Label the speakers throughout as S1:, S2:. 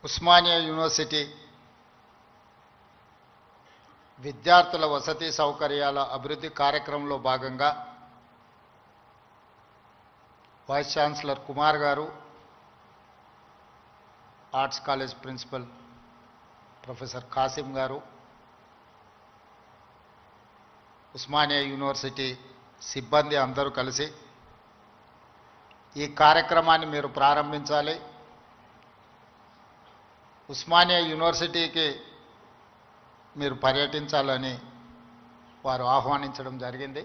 S1: Osmania university విద్యార్థుల వసతి సౌకర్యాల అభివృద్ధి కార్యక్రమంలో భాగంగా వైస్ ఛాన్సలర్ కుమార్ గారు, arts college principal professor Kasim గారు, ఉస్మానియా యూనివర్సిటీ సిబ్బంది అందరూ కలిసి ఈ కార్యక్రమాన్ని మీరు ప్రారంభించాలి. ఉస్మానియా యూనివర్సిటీకి మీరు పర్యటించాలని వారు ఆహ్వానించడం జరిగింది.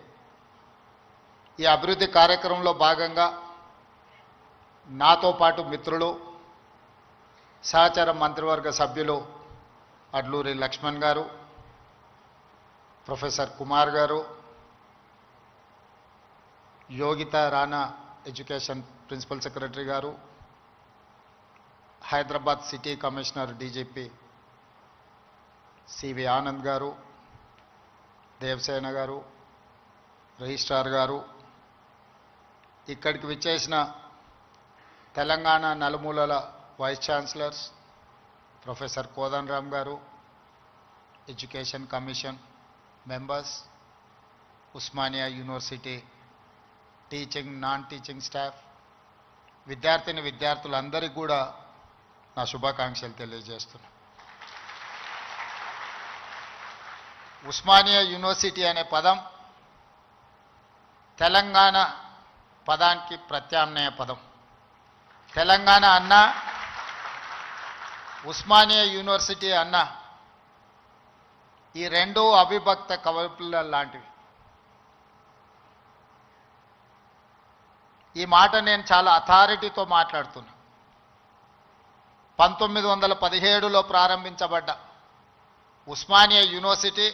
S1: ఈ అభివృద్ధి కార్యక్రమంలో భాగంగా నాతో పాటు మిత్రులు, సహచర మంత్రివర్గ సభ్యులు అడ్లూరి లక్ష్మణ్ గారు, professor Kumar garu, Yogita Rana education principal secretary garu, Hyderabad city commissioner DGP CV Anand garu, Devasena గారు, రిజిస్ట్రార్ గారు, ఇక్కడికి విచ్చేసిన తెలంగాణ నలుమూలల వైస్ ఛాన్సలర్స్ ప్రొఫెసర్ కోదండరామ్ గారు, education commission members, Osmania university teaching, non teaching staff, విద్యార్థులందరికీ కూడా నా శుభాకాంక్షలు తెలియజేస్తున్నాను. ఉస్మానియా యూనివర్సిటీ అనే పదం తెలంగాణ పదానికి ప్రత్యామ్నాయ పదం. తెలంగాణ అన్న, ఉస్మానియా యూనివర్సిటీ అన్న, ఈ రెండు అవిభక్త కవపుల లాంటివి. ఈ మాట నేను చాలా అథారిటీతో మాట్లాడుతున్నా. 1917లో ప్రారంభించబడ్డ ఉస్మానియా యూనివర్సిటీ,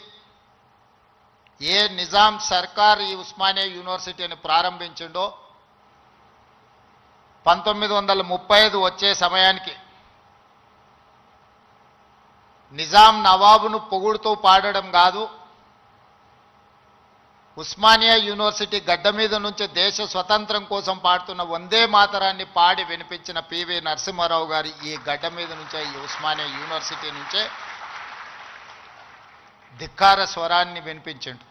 S1: ఏ నిజాం సర్కార్ ఈ ఉస్మానియా యూనివర్సిటీని ప్రారంభించిండో 1935 వచ్చే సమయానికి నిజాం నవాబును పొగుడుతూ పాడడం కాదు, ఉస్మానియా యూనివర్సిటీ గడ్డ మీద నుంచి దేశ స్వతంత్రం కోసం పాడుతున్న వందే మాతరాన్ని పాడి వినిపించిన పివి నరసింహారావు గారి ఈ గడ్డ మీద నుంచే, ఈ ఉస్మానియా యూనివర్సిటీ నుంచే ధిక్కార స్వరాన్ని వినిపించిండు.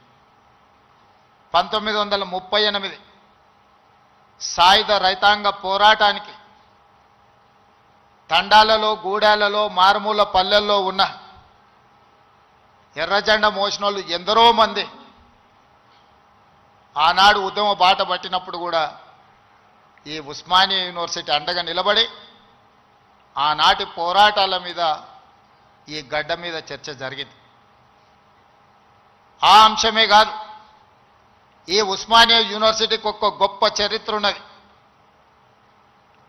S1: 1938 సాయుధ రైతాంగ పోరాటానికి తండాలలో, గూడాలలో, మారుమూల పల్లెల్లో ఉన్న ఎర్రజెండా మోసినోళ్ళు ఎందరో మంది ఆనాడు ఉద్యమ బాట పట్టినప్పుడు కూడా ఈ ఉస్మానియా యూనివర్సిటీ అండగా నిలబడి ఆనాటి పోరాటాల మీద ఈ గడ్డ మీద చర్చ జరిగింది. ఆ అంశమే కాదు, ఈ ఉస్మానియా యూనివర్సిటీకి ఒక గొప్ప చరిత్ర ఉన్నది.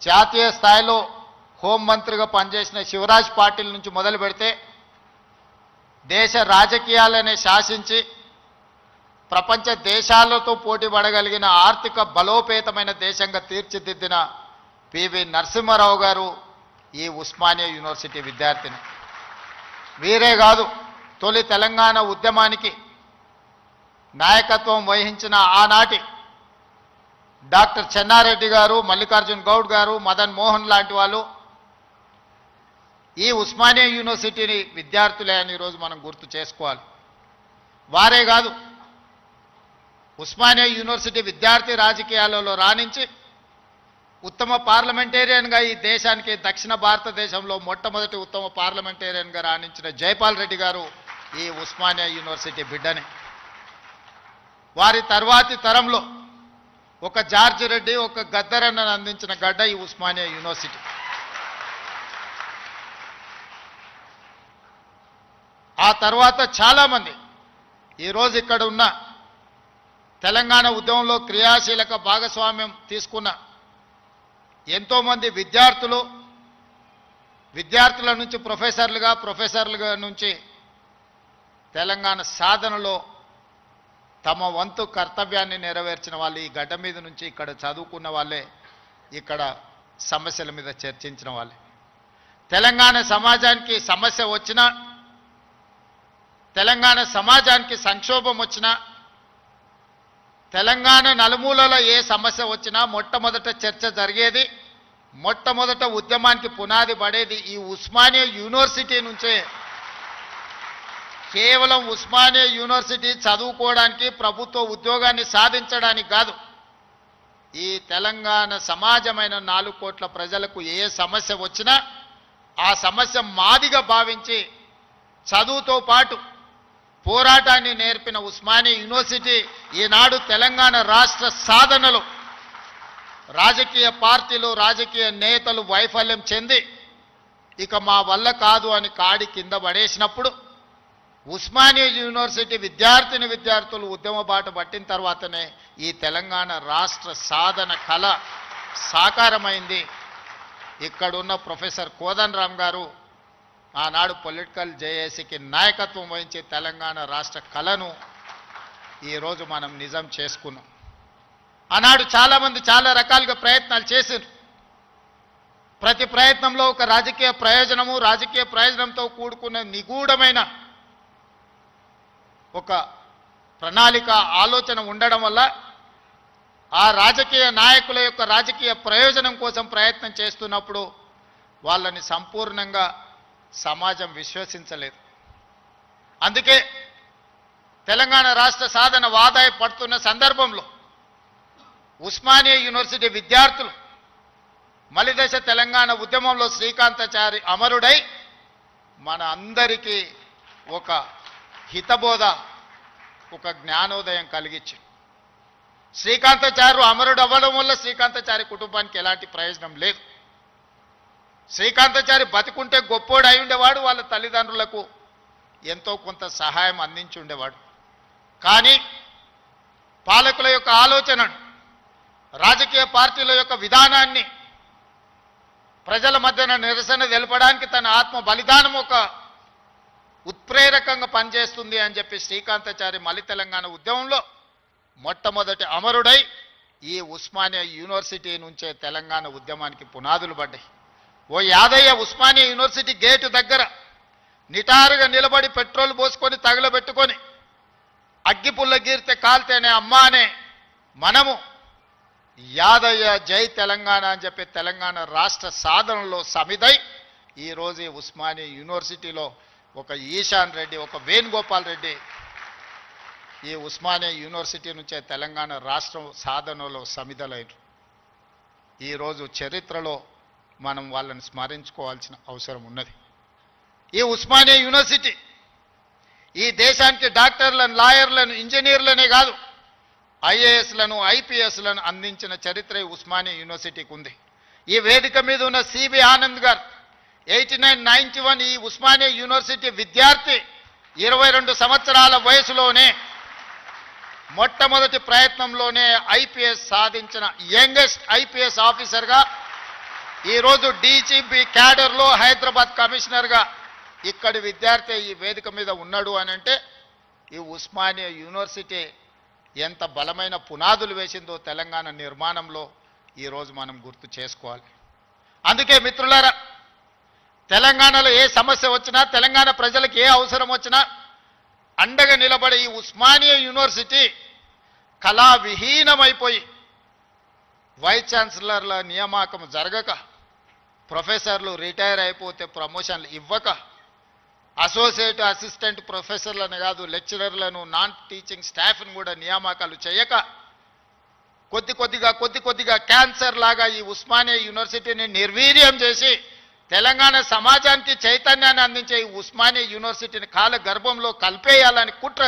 S1: జాతీయ స్థాయిలో హోంమంత్రిగా పనిచేసిన శివరాజ్ పాటిల్ నుంచి మొదలు పెడితే దేశ రాజకీయాలనే శాసించి ప్రపంచ దేశాలతో పోటీ పడగలిగిన ఆర్థిక బలోపేతమైన దేశంగా తీర్చిదిద్దిన పివి నరసింహారావు గారు ఈ ఉస్మానియా యూనివర్సిటీ విద్యార్థిని. వీరే కాదు, తొలి తెలంగాణ ఉద్యమానికి నాయకత్వం వహించిన ఆనాటి డాక్టర్ చెన్నారెడ్డి గారు, మల్లికార్జున్ గౌడ్ గారు, మదన్ మోహన్ లాంటి వాళ్ళు ఈ ఉస్మానియా యూనివర్సిటీని విద్యార్థులే అని ఈరోజు మనం గుర్తు చేసుకోవాలి. వారే కాదు, ఉస్మానియా యూనివర్సిటీ విద్యార్థి రాజకీయాలలో రాణించి ఉత్తమ పార్లమెంటేరియన్గా ఈ దేశానికి, దక్షిణ భారతదేశంలో మొట్టమొదటి ఉత్తమ పార్లమెంటేరియన్గా రాణించిన జైపాల్ రెడ్డి గారు ఈ ఉస్మానియా యూనివర్సిటీ బిడ్డనే. వారి తర్వాతి తరంలో ఒక జార్జి రెడ్డి, ఒక గద్దరన్నను అందించిన గడ్డ ఈ ఉస్మానియా యూనివర్సిటీ. ఆ తర్వాత చాలామంది ఈరోజు ఇక్కడ ఉన్న తెలంగాణ ఉద్యమంలో క్రియాశీలక భాగస్వామ్యం తీసుకున్న ఎంతోమంది విద్యార్థుల నుంచి ప్రొఫెసర్లుగా నుంచి తెలంగాణ సాధనలో తమ వంతు కర్తవ్యాన్ని నెరవేర్చిన వాళ్ళు ఈ గడ్డ మీద నుంచి ఇక్కడ చదువుకున్న వాళ్ళే, ఇక్కడ సమస్యల మీద చర్చించిన వాళ్ళే. తెలంగాణ సమాజానికి సమస్య వచ్చినా, తెలంగాణ సమాజానికి సంక్షోభం వచ్చినా, తెలంగాణ నలుమూలలో ఏ సమస్య వచ్చినా మొట్టమొదట చర్చ జరిగేది మొట్టమొదట ఉద్యమానికి పునాది పడేది ఈ ఉస్మానియా యూనివర్సిటీ నుంచే. కేవలం ఉస్మానియా యూనివర్సిటీ చదువుకోవడానికి, ప్రభుత్వ ఉద్యోగాన్ని సాధించడానికి కాదు, ఈ తెలంగాణ సమాజమైన 4 కోట్ల ప్రజలకు ఏ సమస్య వచ్చినా ఆ సమస్య మాదిగా భావించి చదువుతో పాటు పోరాటాన్ని నేర్పిన ఉస్మానియా యూనివర్సిటీ ఈనాడు తెలంగాణ రాష్ట్ర సాధనలో రాజకీయ పార్టీలు, రాజకీయ నేతలు వైఫల్యం చెంది ఇక మా వల్ల కాదు అని కాడి కింద పడేసినప్పుడు ఉస్మానియా యూనివర్సిటీ విద్యార్థులు ఉద్యమ బాట పట్టిన తర్వాతనే ఈ తెలంగాణ రాష్ట్ర సాధన కళ సాకారమైంది. ఇక్కడున్న ప్రొఫెసర్ కోదండరామ్ గారు ఆనాడు పొలిటికల్ జేఏసీకి నాయకత్వం వహించి తెలంగాణ రాష్ట్ర కళను ఈరోజు మనం నిజం చేసుకున్నాం. ఆనాడు చాలామంది చాలా రకాలుగా ప్రయత్నాలు చేశారు. ప్రతి ప్రయత్నంలో ఒక రాజకీయ ప్రయోజనంతో కూడుకున్న నిగూఢమైన ఒక ప్రణాళిక, ఆలోచన ఉండడం వల్ల ఆ రాజకీయ నాయకుల యొక్క రాజకీయ ప్రయోజనం కోసం ప్రయత్నం చేస్తున్నప్పుడు వాళ్ళని సంపూర్ణంగా సమాజం విశ్వసించలేదు. అందుకే తెలంగాణ రాష్ట్ర సాధన వాదాయ పడుతున్న సందర్భంలో ఉస్మానియా యూనివర్సిటీ విద్యార్థులు మలిదశ తెలంగాణ ఉద్యమంలో శ్రీకాంతాచారి అమరుడై మన అందరికీ ఒక హితబోధ, ఒక జ్ఞానోదయం కలిగించి, శ్రీకాంతాచార్య అమరుడు అవ్వడం వల్ల శ్రీకాంతాచారి కుటుంబానికి ఎలాంటి ప్రయోజనం లేదు. శ్రీకాంతాచారి బతికుంటే గొప్పోడు అయి ఉండేవాడు, వాళ్ళ తల్లిదండ్రులకు ఎంతో కొంత సహాయం అందించి ఉండేవాడు. కానీ పాలకుల యొక్క ఆలోచనను, రాజకీయ పార్టీల యొక్క విధానాన్ని ప్రజల మధ్యన నిరసన తెలపడానికి తన ఆత్మ బలిదానం ఒక ఉత్ప్రేరకంగా పనిచేస్తుంది అని చెప్పి శ్రీకాంతాచారి మలి తెలంగాణ ఉద్యమంలో మొట్టమొదటి అమరుడై ఈ ఉస్మానియా యూనివర్సిటీ నుంచే తెలంగాణ ఉద్యమానికి పునాదులు పడ్డాయి. ఓ యాదయ్య ఉస్మానియా యూనివర్సిటీ గేటు దగ్గర నిటారుగా నిలబడి పెట్రోల్ పోసుకొని తగలబెట్టుకొని అగ్గిపుల్ల గీరితే కాల్తేనే అమ్మా అనే మనము యాదయ్య జై తెలంగాణ అని చెప్పి తెలంగాణ రాష్ట్ర సాధనలో సమిదై ఈరోజు ఈ ఉస్మానియా యూనివర్సిటీలో ఒక ఈశాన్ రెడ్డి, ఒక వేణుగోపాల్ రెడ్డి ఈ ఉస్మానియా యూనివర్సిటీ నుంచే తెలంగాణ రాష్ట్ర సాధనలో సమిదలైన ఈరోజు చరిత్రలో మనం వాళ్ళని స్మరించుకోవాల్సిన అవసరం ఉన్నది. ఈ ఉస్మానియా యూనివర్సిటీ ఈ దేశానికి డాక్టర్లను, లాయర్లను, ఇంజనీర్లనే కాదు ఐఏఎస్లను, ఐపీఎస్లను అందించిన చరిత్ర ఈ ఉస్మానియా యూనివర్సిటీకి ఉంది. ఈ వేదిక మీద ఉన్న సిబి ఆనంద్ గారు 8991 ఈ ఉస్మానియా యూనివర్సిటీ విద్యార్థి 22 సంవత్సరాల వయసులోనే మొట్టమొదటి ప్రయత్నంలోనే ఐపీఎస్ సాధించిన యంగెస్ట్ ఐపీఎస్ ఆఫీసర్గా ఈరోజు డీజీపీ క్యాడర్లో హైదరాబాద్ కమిషనర్గా ఇక్కడి విద్యార్థి ఈ వేదిక మీద ఉన్నాడు అని అంటే ఈ ఉస్మానియా యూనివర్సిటీ ఎంత బలమైన పునాదులు వేసిందో తెలంగాణ నిర్మాణంలో ఈరోజు మనం గుర్తు చేసుకోవాలి. అందుకే మిత్రులారా, తెలంగాణలో ఏ సమస్య వచ్చినా, తెలంగాణ ప్రజలకు ఏ అవసరం వచ్చినా అండగా నిలబడే ఈ ఉస్మానియా యూనివర్సిటీ కళావిహీనమైపోయి వైస్ ఛాన్సలర్ల నియామకం జరగక, ప్రొఫెసర్లు రిటైర్ అయిపోతే ప్రమోషన్లు ఇవ్వక, అసోసియేట్ అసిస్టెంట్ ప్రొఫెసర్లను కాదు లెక్చరర్లను, నాన్ టీచింగ్ స్టాఫ్ను కూడా నియామకాలు చేయక కొద్ది కొద్దిగా క్యాన్సర్ లాగా ఈ ఉస్మానియా యూనివర్సిటీని నిర్వీర్యం చేసి తెలంగాణ సమాజానికి చైతన్యాన్ని అందించే ఈ ఉస్మానియా యూనివర్సిటీని కాల గర్భంలో కలిపేయాలని కుట్ర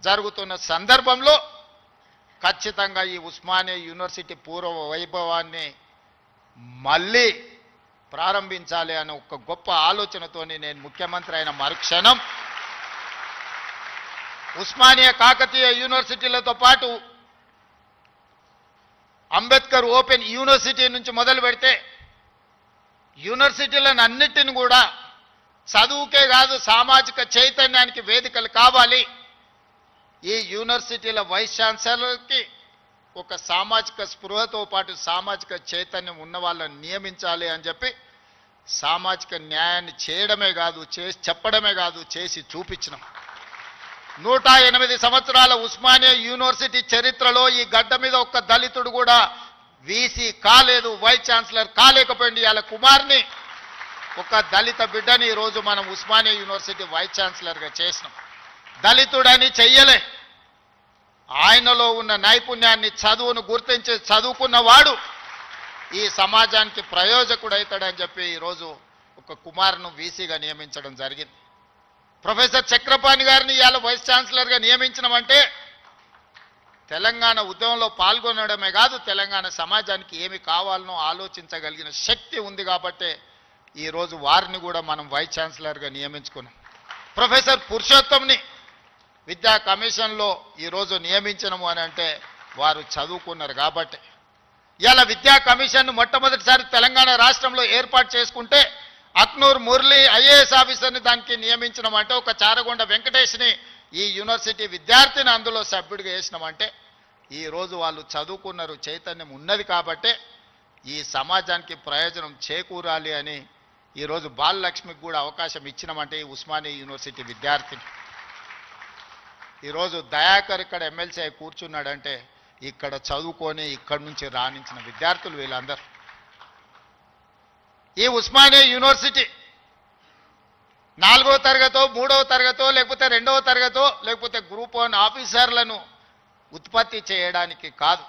S1: జరుగుతున్న సందర్భంలో ఖచ్చితంగా ఈ ఉస్మానియా యూనివర్సిటీ పూర్వ వైభవాన్ని మళ్ళీ ప్రారంభించాలి అనే ఒక గొప్ప ఆలోచనతోని నేను ముఖ్యమంత్రి అయిన మరుక్షణం ఉస్మానియా కాకతీయ యూనివర్సిటీలతో పాటు అంబేద్కర్ ఓపెన్ యూనివర్సిటీ నుంచి మొదలు పెడితే యూనివర్సిటీలను అన్నిటిని కూడా చదువుకే కాదు సామాజిక చైతన్యానికి వేదికలు కావాలి. ఈ యూనివర్సిటీల వైస్ ఛాన్సలర్కి ఒక సామాజిక స్పృహతో పాటు సామాజిక చైతన్యం ఉన్న వాళ్ళని నియమించాలి అని చెప్పి సామాజిక న్యాయాన్ని చేయడమే కాదు, చేసి చెప్పడమే కాదు, చేసి చూపించినాం. 108 సంవత్సరాల ఉస్మానియా యూనివర్సిటీ చరిత్రలో ఈ గడ్డ మీద ఒక్క దళితుడు కూడా వీసీ కాలేదు, వైస్ ఛాన్సలర్ కాలేకపోయింది. ఇవాళ కుమార్ని, ఒక దళిత బిడ్డని ఈరోజు మనం ఉస్మానియా యూనివర్సిటీ వైస్ ఛాన్సలర్గా చేసినాం. దళితుడని చెయ్యలే, ఆయనలో ఉన్న నైపుణ్యాన్ని, చదువును గుర్తించి చదువుకున్నవాడు ఈ సమాజానికి ప్రయోజకుడవుతాడని చెప్పి ఈరోజు ఒక కుమార్ను వీసీగా నియమించడం జరిగింది. ప్రొఫెసర్ చక్రపాణి గారిని ఇవాళ వైస్ ఛాన్సలర్గా నియమించడమంటే తెలంగాణ ఉద్యమంలో పాల్గొనడమే కాదు, తెలంగాణ సమాజానికి ఏమి కావాలనో ఆలోచించగలిగిన శక్తి ఉంది కాబట్టే ఈరోజు వారిని కూడా మనం వైస్ ఛాన్సలర్గా నియమించుకున్నాం. ప్రొఫెసర్ పురుషోత్తంని విద్యా కమిషన్లో ఈరోజు నియమించడము అని అంటే వారు చదువుకున్నారు కాబట్టి. ఇవాళ విద్యా కమిషన్ను మొట్టమొదటిసారి తెలంగాణ రాష్ట్రంలో ఏర్పాటు చేసుకుంటే అక్నూర్ మురళి ఐఏఎస్ ఆఫీసర్ని దానికి నియమించడం అంటే, ఒక చారగొండ వెంకటేష్ని ఈ యూనివర్సిటీ విద్యార్థిని అందులో సభ్యుడిగా వేసినామంటే ఈరోజు వాళ్ళు చదువుకున్నారు, చైతన్యం ఉన్నది కాబట్టే ఈ సమాజానికి ప్రయోజనం చేకూరాలి అని ఈరోజు బాలలక్ష్మికి కూడా అవకాశం ఇచ్చినామంటే ఈ ఉస్మానియా యూనివర్సిటీ విద్యార్థిని. ఈరోజు దయాకర్ ఇక్కడ ఎమ్మెల్సీ అయి కూర్చున్నాడంటే ఇక్కడ చదువుకొని ఇక్కడి నుంచి రాణించిన విద్యార్థులు వీళ్ళందరూ. ఈ ఉస్మానియా యూనివర్సిటీ 4వ తరగతో 3వ తరగతో లేకపోతే 2వ తరగతో లేకపోతే గ్రూప్ 1 ఆఫీసర్లను ఉత్పత్తి చేయడానికి కాదు,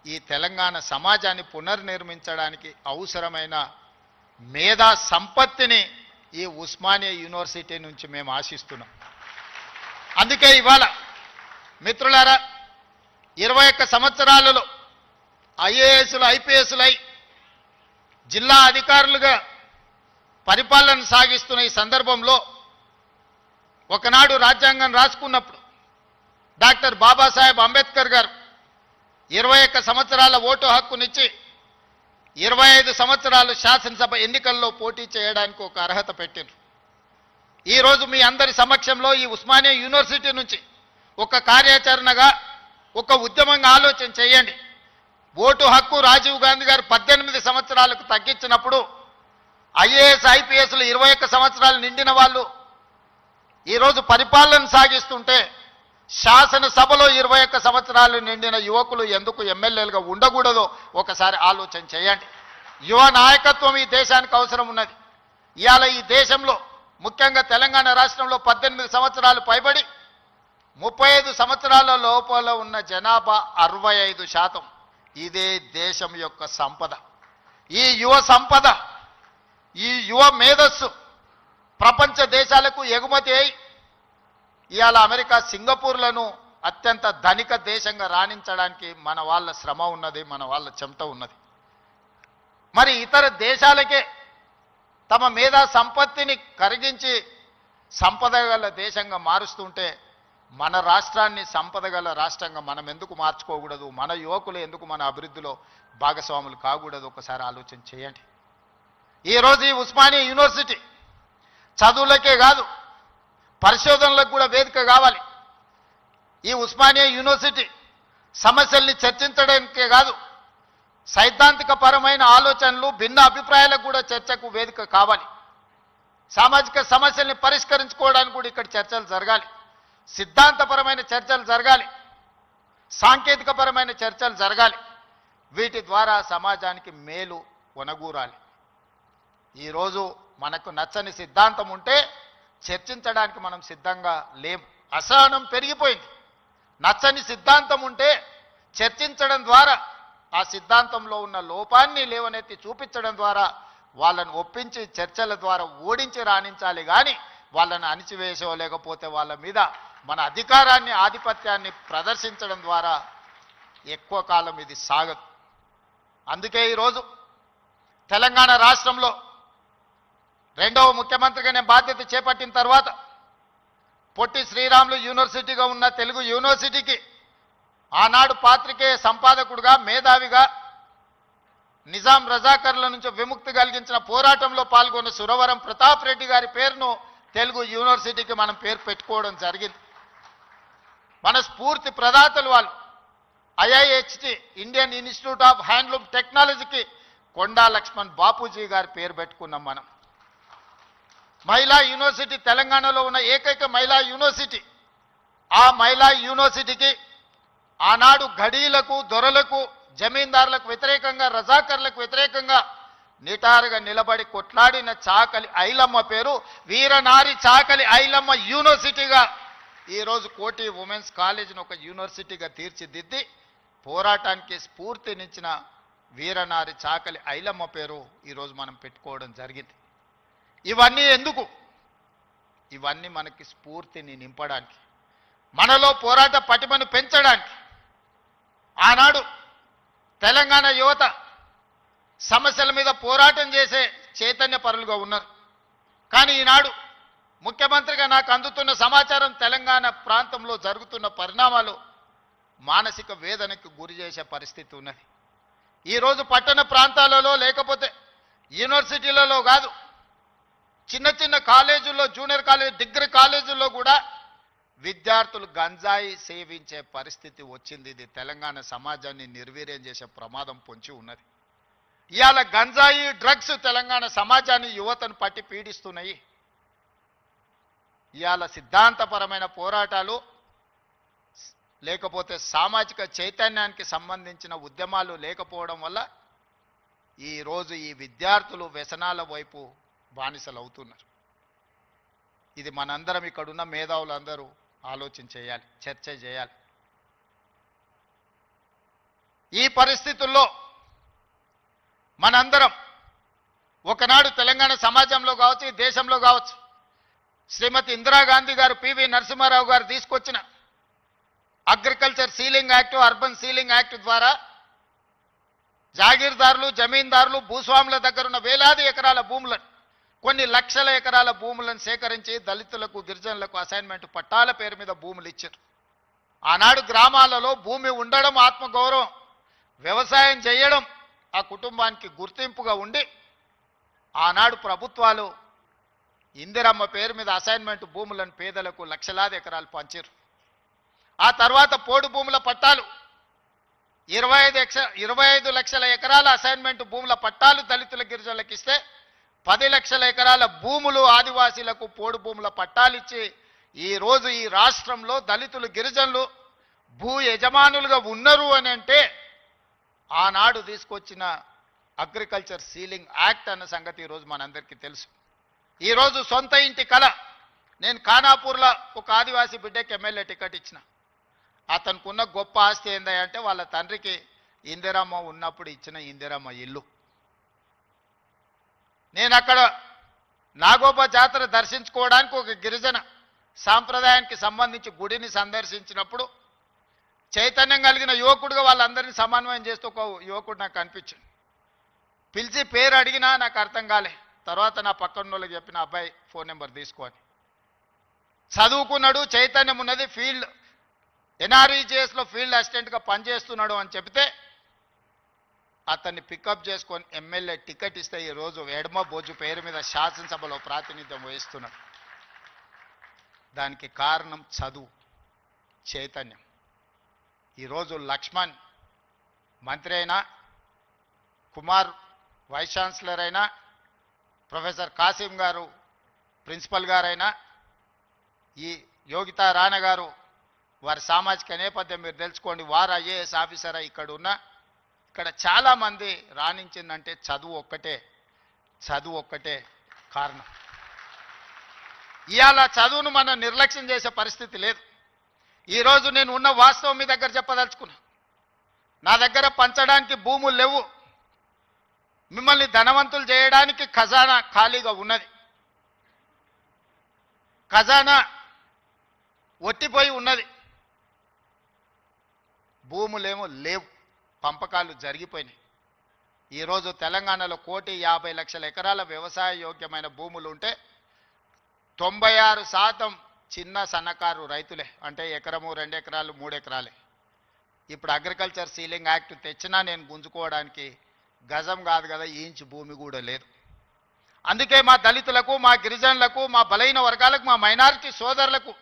S1: ఈ తెలంగాణ సమాజాన్ని పునర్నిర్మించడానికి అవసరమైన మేధా సంపత్తిని ఈ ఉస్మానియా యూనివర్సిటీ నుంచి మేము ఆశిస్తున్నాం. అందుకే ఇవాళ మిత్రులారా, 21 సంవత్సరాలలో ఐఏఎస్లు ఐపీఎస్లై జిల్లా అధికారులుగా పరిపాలన సాగిస్తున్న ఈ సందర్భంలో ఒకనాడు రాజ్యాంగం రాసుకున్నప్పుడు డాక్టర్ బాబాసాహెబ్ అంబేద్కర్ గారు 21 సంవత్సరాల ఓటు హక్కునిచ్చి 25 సంవత్సరాలు శాసనసభ ఎన్నికల్లో పోటీ చేయడానికి ఒక అర్హత పెట్టారు. ఈరోజు మీ అందరి సమక్షంలో ఈ ఉస్మానియా యూనివర్సిటీ నుంచి ఒక కార్యాచరణగా, ఒక ఉద్యమంగా ఆలోచన చేయండి. ఓటు హక్కు రాజీవ్ గాంధీ గారు 18 సంవత్సరాలకు తగ్గించినప్పుడు ఐఏఎస్ ఐపీఎస్లు 21 సంవత్సరాలు నిండిన వాళ్ళు ఈరోజు పరిపాలన సాగిస్తుంటే శాసనసభలో 21 సంవత్సరాలు నిండిన యువకులు ఎందుకు ఎమ్మెల్యేలుగా ఉండకూడదో ఒకసారి ఆలోచన చేయండి. యువ నాయకత్వం ఈ దేశానికి అవసరం ఉన్నది. ఇవాళ ఈ దేశంలో ముఖ్యంగా తెలంగాణ రాష్ట్రంలో 18 సంవత్సరాలు పైబడి 35 సంవత్సరాల లోపల ఉన్న జనాభా 65%. ఇదే దేశం యొక్క సంపద. ఈ యువ సంపద, ఈ యువ మేధస్సు ప్రపంచ దేశాలకు ఎగుమతి అయి ఇవాళ అమెరికా, సింగపూర్లను అత్యంత ధనిక దేశంగా రాణించడానికి మన వాళ్ళ శ్రమ ఉన్నది, మన వాళ్ళ చెమట ఉన్నది. మరి ఇతర దేశాలకే తమ మేధా సంపత్తిని కరిగించి సంపద గల దేశంగా మారుస్తుంటే మన రాష్ట్రాన్ని సంపద గల రాష్ట్రంగా మనం ఎందుకు మార్చుకోకూడదు? మన యువకులు ఎందుకు మన అభివృద్ధిలో భాగస్వాములు కాకూడదు? ఒకసారి ఆలోచన చేయండి. ఈరోజు ఈ ఉస్మానియా యూనివర్సిటీ చదువులకే కాదు, పరిశోధనలకు కూడా వేదిక కావాలి. ఈ ఉస్మానియా యూనివర్సిటీ సమస్యల్ని చర్చించడానికే కాదు, సైద్ధాంతిక పరమైన ఆలోచనలు, భిన్న అభిప్రాయాలకు కూడా చర్చకు వేదిక కావాలి. సామాజిక సమస్యల్ని పరిష్కరించుకోవడానికి కూడా ఇక్కడ చర్చలు జరగాలి. సిద్ధాంతపరమైన చర్చలు జరగాలి, సాంకేతికపరమైన చర్చలు జరగాలి. వీటి ద్వారా సమాజానికి మేలు ఒనగూరాలి. ఈరోజు మనకు నచ్చని సిద్ధాంతం ఉంటే చర్చించడానికి మనం సిద్ధంగా లేము. అసహనం పెరిగిపోయింది. నచ్చని సిద్ధాంతం ఉంటే చర్చించడం ద్వారా, ఆ సిద్ధాంతంలో ఉన్న లోపాన్ని లేవనెత్తి చూపించడం ద్వారా వాళ్ళను ఒప్పించి చర్చల ద్వారా ఓడించి రాణించాలి. కానీ వాళ్ళని అణిచివేసో లేకపోతే వాళ్ళ మీద మన అధికారాన్ని, ఆధిపత్యాన్ని ప్రదర్శించడం ద్వారా ఎక్కువ కాలం ఇది సాగదు. అందుకే ఈరోజు తెలంగాణ రాష్ట్రంలో 2వ ముఖ్యమంత్రిగా నేను బాధ్యత చేపట్టిన తర్వాత పొట్టి శ్రీరాములు యూనివర్సిటీగా ఉన్న తెలుగు యూనివర్సిటీకి ఆనాడు పాత్రికేయ సంపాదకుడుగా, మేధావిగా, నిజాం రజాకర్ల నుంచి విముక్తి కలిగించిన పోరాటంలో పాల్గొన్న సురవరం ప్రతాప్ రెడ్డి గారి పేరును తెలుగు యూనివర్సిటీకి మనం పేరు పెట్టుకోవడం జరిగింది. మన స్ఫూర్తి ప్రదాతలు వాళ్ళు. IIHT, Indian institute of handloom టెక్నాలజీకి కొండా లక్ష్మణ్ బాపూజీ గారి పేరు పెట్టుకున్నాం మనం. మహిళా యూనివర్సిటీ తెలంగాణలో ఉన్న ఏకైక మహిళా యూనివర్సిటీ. ఆ మహిళా యూనివర్సిటీకి ఆనాడు ఘడీలకు, దొరలకు, జమీందారులకు వ్యతిరేకంగా, రజాకర్లకు వ్యతిరేకంగా నిటారుగా నిలబడి కొట్లాడిన చాకలి ఐలమ్మ పేరు వీరనారి చాకలి ఐలమ్మ యూనివర్సిటీగా ఈరోజు కోటి ఉమెన్స్ కాలేజీని ఒక యూనివర్సిటీగా తీర్చిదిద్ది పోరాటానికి స్ఫూర్తినిచ్చిన వీరనారి చాకలి ఐలమ్మ పేరు ఈరోజు మనం పెట్టుకోవడం జరిగింది. ఇవన్నీ ఎందుకు? ఇవన్నీ మనకి స్ఫూర్తిని నింపడానికి, మనలో పోరాట పటిమను పెంచడానికి. ఆనాడు తెలంగాణ యువత సమస్యల మీద పోరాటం చేసే చైతన్య పరులుగా ఉన్నారు. కానీ ఈనాడు ముఖ్యమంత్రిగా నాకు అందుతున్న సమాచారం తెలంగాణ ప్రాంతంలో జరుగుతున్న పరిణామాలు మానసిక వేదనకు గురి చేసే పరిస్థితి ఉన్నది. ఈరోజు పట్టణ ప్రాంతాలలో లేకపోతే యూనివర్సిటీలలో కాదు, చిన్న చిన్న కాలేజీల్లో, జూనియర్ కాలేజ్, డిగ్రీ కాలేజీల్లో కూడా విద్యార్థులు గంజాయి సేవించే పరిస్థితి వచ్చింది. ఇది తెలంగాణ సమాజాన్ని నిర్వీర్యం చేసే ప్రమాదం పొంచి ఉన్నది. ఇవాళ గంజాయి, డ్రగ్స్ తెలంగాణ సమాజాన్ని, యువతను పట్టి పీడిస్తున్నాయి. ఇవాళ సిద్ధాంతపరమైన పోరాటాలు లేకపోతే సామాజిక చైతన్యానికి సంబంధించిన ఉద్యమాలు లేకపోవడం వల్ల ఈరోజు ఈ విద్యార్థులు వ్యసనాల వైపు బానిసలు అవుతున్నారు. ఇది మనందరం, ఇక్కడున్న మేధావులందరూ ఆలోచన చేయాలి, చర్చ చేయాలి. ఈ పరిస్థితుల్లో మనందరం ఒకనాడు తెలంగాణ సమాజంలో కావచ్చు, ఈ దేశంలో కావచ్చు, శ్రీమతి ఇందిరాగాంధీ గారు, పివి నరసింహారావు గారు తీసుకొచ్చిన agriculture ceiling act, urban ceiling act ద్వారా జాగీర్దారులు, జమీందారులు, భూస్వాముల దగ్గరున్న వేలాది ఎకరాల భూములను, కొన్ని లక్షల ఎకరాల భూములను సేకరించి దళితులకు, గిరిజనులకు అసైన్మెంట్ పట్టాల పేరు మీద భూములు ఇచ్చారు. ఆనాడు గ్రామాలలో భూమి ఉండడం, ఆత్మగౌరవం, వ్యవసాయం చేయడం ఆ కుటుంబానికి గుర్తింపుగా ఉండి ఆనాడు ప్రభుత్వాలు ఇందిరమ్మ పేరు మీద అసైన్మెంట్ భూములను పేదలకు లక్షలాది ఎకరాలు పంచారు. ఆ తర్వాత పోడు భూముల పట్టాలు 25 లక్షల ఎకరాల అసైన్మెంట్ భూముల పట్టాలు దళితుల, గిరిజనులకు ఇస్తే 10 లక్షల ఎకరాల భూములు ఆదివాసీలకు పోడు భూముల పట్టాలిచ్చి ఈరోజు ఈ రాష్ట్రంలో దళితులు, గిరిజనులు భూ యజమానులుగా ఉన్నారు అని అంటే ఆనాడు తీసుకొచ్చిన అగ్రికల్చర్ సీలింగ్ యాక్ట్ అన్న సంగతి ఈరోజు మనందరికీ తెలుసు. ఈరోజు సొంత ఇంటి కళ. నేను ఖానాపూర్లో ఒక ఆదివాసీ బిడ్డకి ఎమ్మెల్యే టికెట్ ఇచ్చిన. అతనికి ఉన్న గొప్ప ఆస్తి ఏందంటే వాళ్ళ తండ్రికి ఇందిరమ్మ ఉన్నప్పుడు ఇచ్చిన ఇందిరమ్మ ఇల్లు. నేను అక్కడ నాగోబా జాతర దర్శించుకోవడానికి ఒక గిరిజన సాంప్రదాయానికి సంబంధించి గుడిని సందర్శించినప్పుడు చైతన్యం కలిగిన యువకుడుగా వాళ్ళందరినీ సమన్వయం చేస్తూ ఒక యువకుడు నాకు కనిపించింది. పిలిచి పేరు అడిగినా నాకు అర్థం కాలే. తర్వాత నా పక్కన వాళ్ళకి చెప్పిన, అబ్బాయి ఫోన్ నెంబర్ తీసుకోని. చదువుకున్నాడు, చైతన్యం ఉన్నది, ఫీల్డ్ ఎన్ఆర్ఈజేఎస్లో ఫీల్డ్ అసిస్టెంట్గా పనిచేస్తున్నాడు అని చెబితే అతన్ని పికప్ చేసుకొని ఎమ్మెల్యే టికెట్ ఇస్తే ఈరోజు ఎడమ బోజు పేరు మీద శాసనసభలో ప్రాతినిధ్యం వహిస్తున్నాడు. దానికి కారణం చదువు, చైతన్యం. ఈరోజు లక్ష్మణ్ మంత్రి అయినా, కుమార్ వైస్ ఛాన్సలర్ అయినా, ప్రొఫెసర్ కాసిం గారు ప్రిన్సిపల్ గారైనా, ఈ యోగితా రాణా గారు వారి సామాజిక నేపథ్యం మీరు తెలుసుకోండి, వారు ఐఏఎస్ ఆఫీసర్ ఇక్కడ ఉన్న, ఇక్కడ చాలామంది రాణించిందంటే చదువు ఒక్కటే కారణం. ఇవాళ చదువును మనం నిర్లక్ష్యం చేసే పరిస్థితి లేదు. ఈరోజు నేను ఉన్న వాస్తవం మీ దగ్గర చెప్పదలుచుకున్నా. నా దగ్గర పంచడానికి భూములు లేవు. మిమ్మల్ని ధనవంతులు చేయడానికి ఖజానా ఖాళీగా ఉన్నది. ఖజానా ఒట్టిపోయి ఉన్నది. భూములేమో లేవు, పంపకాలు జరిగిపోయినాయి. ఈరోజు తెలంగాణలో 1,50,00,000 ఎకరాల వ్యవసాయ యోగ్యమైన భూములు ఉంటే 96% చిన్న సన్నకారు రైతులే. అంటే ఎకరము, 2 ఎకరాలు, 3 ఎకరాలే. ఇప్పుడు అగ్రికల్చర్ సీలింగ్ యాక్ట్ తెచ్చినా నేను గుంజుకోవడానికి గజం కాదు కదా, ఇంచు భూమి కూడా లేదు. అందుకే మా దళితులకు, మా గిరిజనులకు, మా బలైన వర్గాలకు, మా మైనారిటీ సోదరులకు,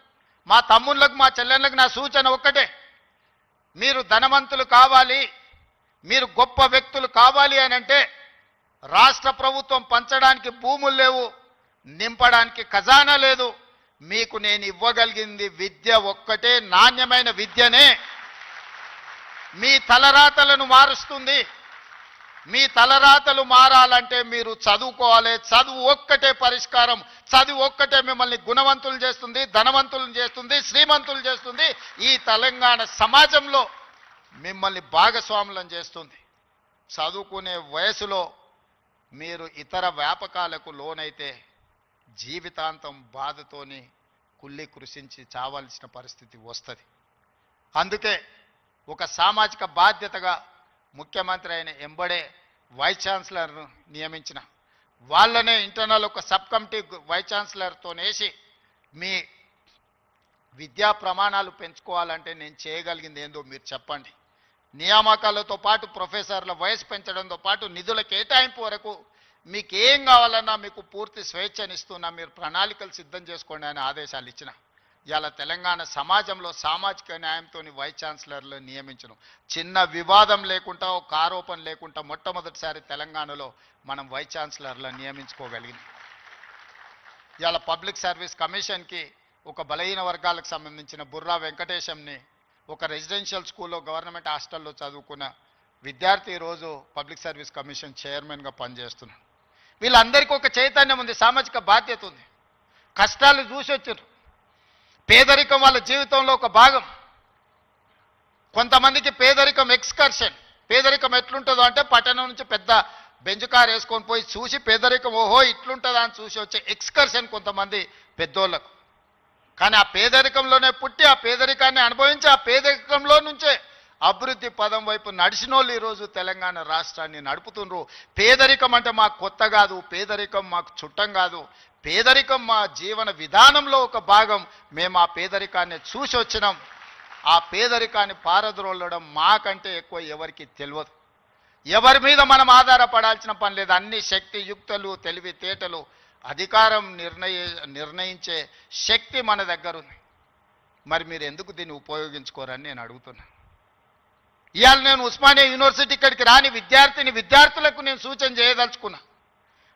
S1: మా తమ్ముళ్ళకు, మా చెల్లెళ్ళకు నా సూచన ఒక్కటే, మీరు ధనవంతులు కావాలి, మీరు గొప్ప వ్యక్తులు కావాలి అని అంటే రాష్ట్ర ప్రభుత్వం పంచడానికి భూములు లేవు, నింపడానికి ఖజానా లేదు. మీకు నేను ఇవ్వగలిగింది విద్య ఒక్కటే, నాణ్యమైన విద్యనే మీ తలరాతలను మారుస్తుంది. మీ తలరాతలు మారాలంటే మీరు చదువుకోవాలి. చదువు ఒక్కటే పరిష్కారం. చదువు ఒక్కటే మిమ్మల్ని గుణవంతులు చేస్తుంది, ధనవంతులను చేస్తుంది, శ్రీమంతులు చేస్తుంది. ఈ తెలంగాణ సమాజంలో మిమ్మల్ని భాగస్వాములను చేస్తుంది. చదువుకునే వయసులో మీరు ఇతర వ్యాపకాలకు లోనైతే జీవితాంతం బాధతోని కుళ్ళి కృషించి చావాల్సిన పరిస్థితి వస్తుంది. అందుకే ఒక సామాజిక బాధ్యతగా ముఖ్యమంత్రి అయిన ఎంబడే వైస్ ఛాన్సలర్ను నియమించిన వాళ్ళనే ఇంటర్నల్ ఒక సబ్ కమిటీ వైస్ ఛాన్సలర్తో వేసి మీ విద్యా ప్రమాణాలు పెంచుకోవాలంటే నేను చేయగలిగింది ఏందో మీరు చెప్పండి. నియామకాలతో పాటు ప్రొఫెసర్ల వయసు పెంచడంతో పాటు నిధుల కేటాయింపు వరకు మీకు ఏం కావాలన్నా మీకు పూర్తి స్వేచ్ఛనిస్తున్నా, మీరు ప్రణాళికలు సిద్ధం చేసుకోండి అని ఆదేశాలు ఇచ్చిన. ఇవాళ తెలంగాణ సమాజంలో సామాజిక న్యాయంతో వైస్ ఛాన్సలర్లు నియమించడం చిన్న వివాదం లేకుండా, ఒక ఆరోపణ లేకుండా మొట్టమొదటిసారి తెలంగాణలో మనం వైస్ ఛాన్సలర్లను నియమించుకోగలిగింది. ఇవాళ పబ్లిక్ సర్వీస్ కమిషన్కి ఒక బలహీన వర్గాలకు సంబంధించిన బుర్రా వెంకటేశంని ఒక రెసిడెన్షియల్ స్కూల్లో గవర్నమెంట్ హాస్టల్లో చదువుకున్న విద్యార్థి ఈరోజు పబ్లిక్ సర్వీస్ కమిషన్ చైర్మన్గా పనిచేస్తున్నాడు. వీళ్ళందరికీ ఒక చైతన్యం ఉంది, సామాజిక బాధ్యత ఉంది. కష్టాలు చూసి వచ్చారు. పేదరికం వాళ్ళ జీవితంలో ఒక భాగం. కొంతమందికి పేదరికం ఎక్స్కర్షన్. పేదరికం ఎట్లుంటుందో అంటే పట్టణం నుంచి పెద్ద బెంచ్ కార్ వేసుకొని పోయి చూసి పేదరికం ఓహో ఇట్లుంటుందా అని చూసి వచ్చే ఎక్స్కర్షన్ కొంతమంది పెద్దోళ్ళకు. కానీ ఆ పేదరికంలోనే పుట్టి ఆ పేదరికాన్ని అనుభవించి ఆ పేదరికంలో నుంచే అభివృద్ధి పదం వైపు నడిచిన వాళ్ళు ఈరోజు తెలంగాణ రాష్ట్రాన్ని నడుపుతున్నారు. పేదరికం అంటే మాకు కొత్త కాదు, పేదరికం మాకు చుట్టం కాదు, పేదరికం మా జీవన విధానంలో ఒక భాగం. మేము ఆ పేదరికాన్ని చూసి వచ్చినాం. ఆ పేదరికాన్ని పారద్రోలడం మాకంటే ఎక్కువ ఎవరికి తెలియదు. ఎవరి మీద మనం ఆధారపడాల్సిన పని లేదు. అన్ని శక్తి యుక్తులు, తెలివితేటలు, అధికారం నిర్ణయించే శక్తి మన దగ్గర ఉంది. మరి మీరు ఎందుకు దీన్ని ఉపయోగించుకోరని నేను అడుగుతున్నా. ఇవాళ నేను ఉస్మానియా యూనివర్సిటీ ఇక్కడికి రాని విద్యార్థులకు నేను సూచన చేయదలుచుకున్నా.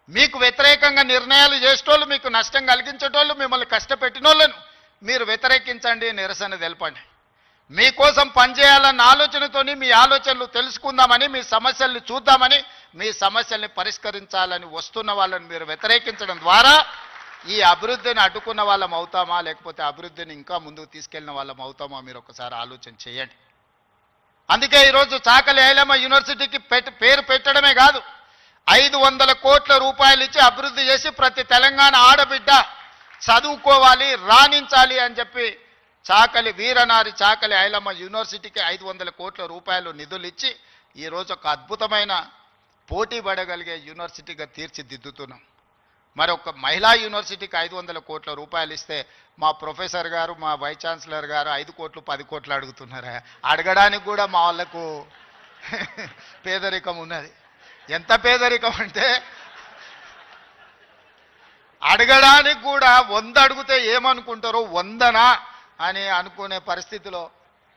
S1: మీకు వ్యతిరేకంగా నిర్ణయాలు చేసేటోళ్ళు, మీకు నష్టం కలిగించేటోళ్ళు, మిమ్మల్ని కష్టపెట్టినోళ్ళను మీరు వ్యతిరేకించండి, నిరసన తెలపండి. మీకోసం పనిచేయాలన్న ఆలోచనతోని మీ ఆలోచనలు తెలుసుకుందామని, మీ సమస్యల్ని చూద్దామని, మీ సమస్యల్ని పరిష్కరించాలని వస్తున్న వాళ్ళని మీరు వ్యతిరేకించడం ద్వారా ఈ అభివృద్ధిని అడ్డుకున్న వాళ్ళం అవుతామా, లేకపోతే అభివృద్ధిని ఇంకా ముందుకు తీసుకెళ్లిన వాళ్ళం అవుతామా మీరు ఒకసారి ఆలోచన చేయండి. అందుకే ఈరోజు చాకలి ఐలమ్మ యూనివర్సిటీకి పేరు పెట్టడమే కాదు, 500 కోట్ల రూపాయలు ఇచ్చి అభివృద్ధి చేసి ప్రతి తెలంగాణ ఆడబిడ్డ చదువుకోవాలి, రాణించాలి అని చెప్పి చాకలి వీరనారి చాకలి ఐలమ్మ యూనివర్సిటీకి 500 కోట్ల రూపాయలు నిధులు ఇచ్చి ఈరోజు ఒక అద్భుతమైన పోటీ పడగలిగే యూనివర్సిటీగా తీర్చిదిద్దుతున్నాం. మరి ఒక మహిళా యూనివర్సిటీకి 500 కోట్ల రూపాయలు ఇస్తే మా ప్రొఫెసర్ గారు, మా వైస్ ఛాన్సలర్ గారు 5 కోట్లు 10 కోట్లు అడుగుతున్నారా? అడగడానికి కూడా మా వాళ్ళకు పేదరికం ఉన్నది. ఎంత పేదరికం అంటే అడగడానికి కూడా 100 అడిగితే ఏమనుకుంటారో 100నా అని అనుకునే పరిస్థితిలో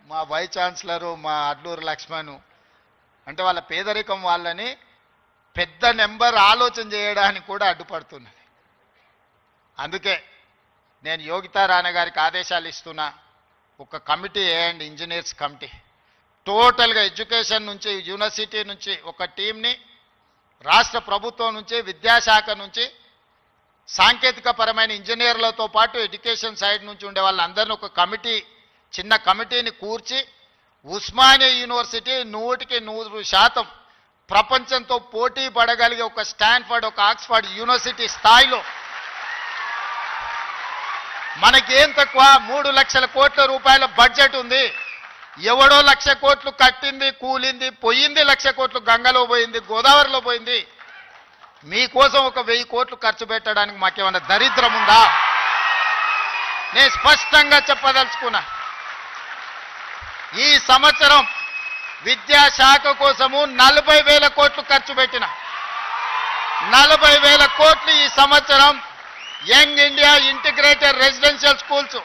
S1: మా వైస్ ఛాన్సలరు మా అడ్లూరు లక్ష్మణ్ అంటే వాళ్ళ పేదరికం వాళ్ళని పెద్ద నెంబర్ ఆలోచన చేయడానికి కూడా అడ్డుపడుతున్నది. అందుకే నేను యోగితా రాణా గారికి ఆదేశాలు ఇస్తున్నా. ఒక కమిటీ వేయండి, ఇంజనీర్స్ కమిటీ. టోటల్గా ఎడ్యుకేషన్ నుంచి, యూనివర్సిటీ నుంచి ఒక టీంని, రాష్ట్ర ప్రభుత్వం నుంచి, విద్యాశాఖ నుంచి, సాంకేతిక పరమైన ఇంజనీర్లతో పాటు ఎడ్యుకేషన్ సైడ్ నుంచి ఉండే వాళ్ళందరినీ ఒక కమిటీ, చిన్న కమిటీని కూర్చి ఉస్మానియా యూనివర్సిటీ 100% ప్రపంచంతో పోటీ పడగలిగే ఒక స్టాన్ఫర్డ్, ఒక ఆక్స్ఫర్డ్ యూనివర్సిటీ స్థాయిలో మనకేం తక్కువ 3 లక్షల కోట్ల రూపాయల బడ్జెట్ ఉంది. ఎవడో 1,00,000 కోట్లు కట్టింది, కూలింది, పోయింది, 1,00,000 కోట్లు గంగలో పోయింది, గోదావరిలో పోయింది. మీకోసం ఒక 1000 కోట్లు ఖర్చు పెట్టడానికి మాకేమన్నా దరిద్రం ఉందా? నేను స్పష్టంగా చెప్పదలుచుకున్నా. ఈ సంవత్సరం విద్యాశాఖ కోసము 40,000 కోట్లు ఖర్చు పెట్టిన 40,000 కోట్లు ఈ సంవత్సరం young India integrated residential schools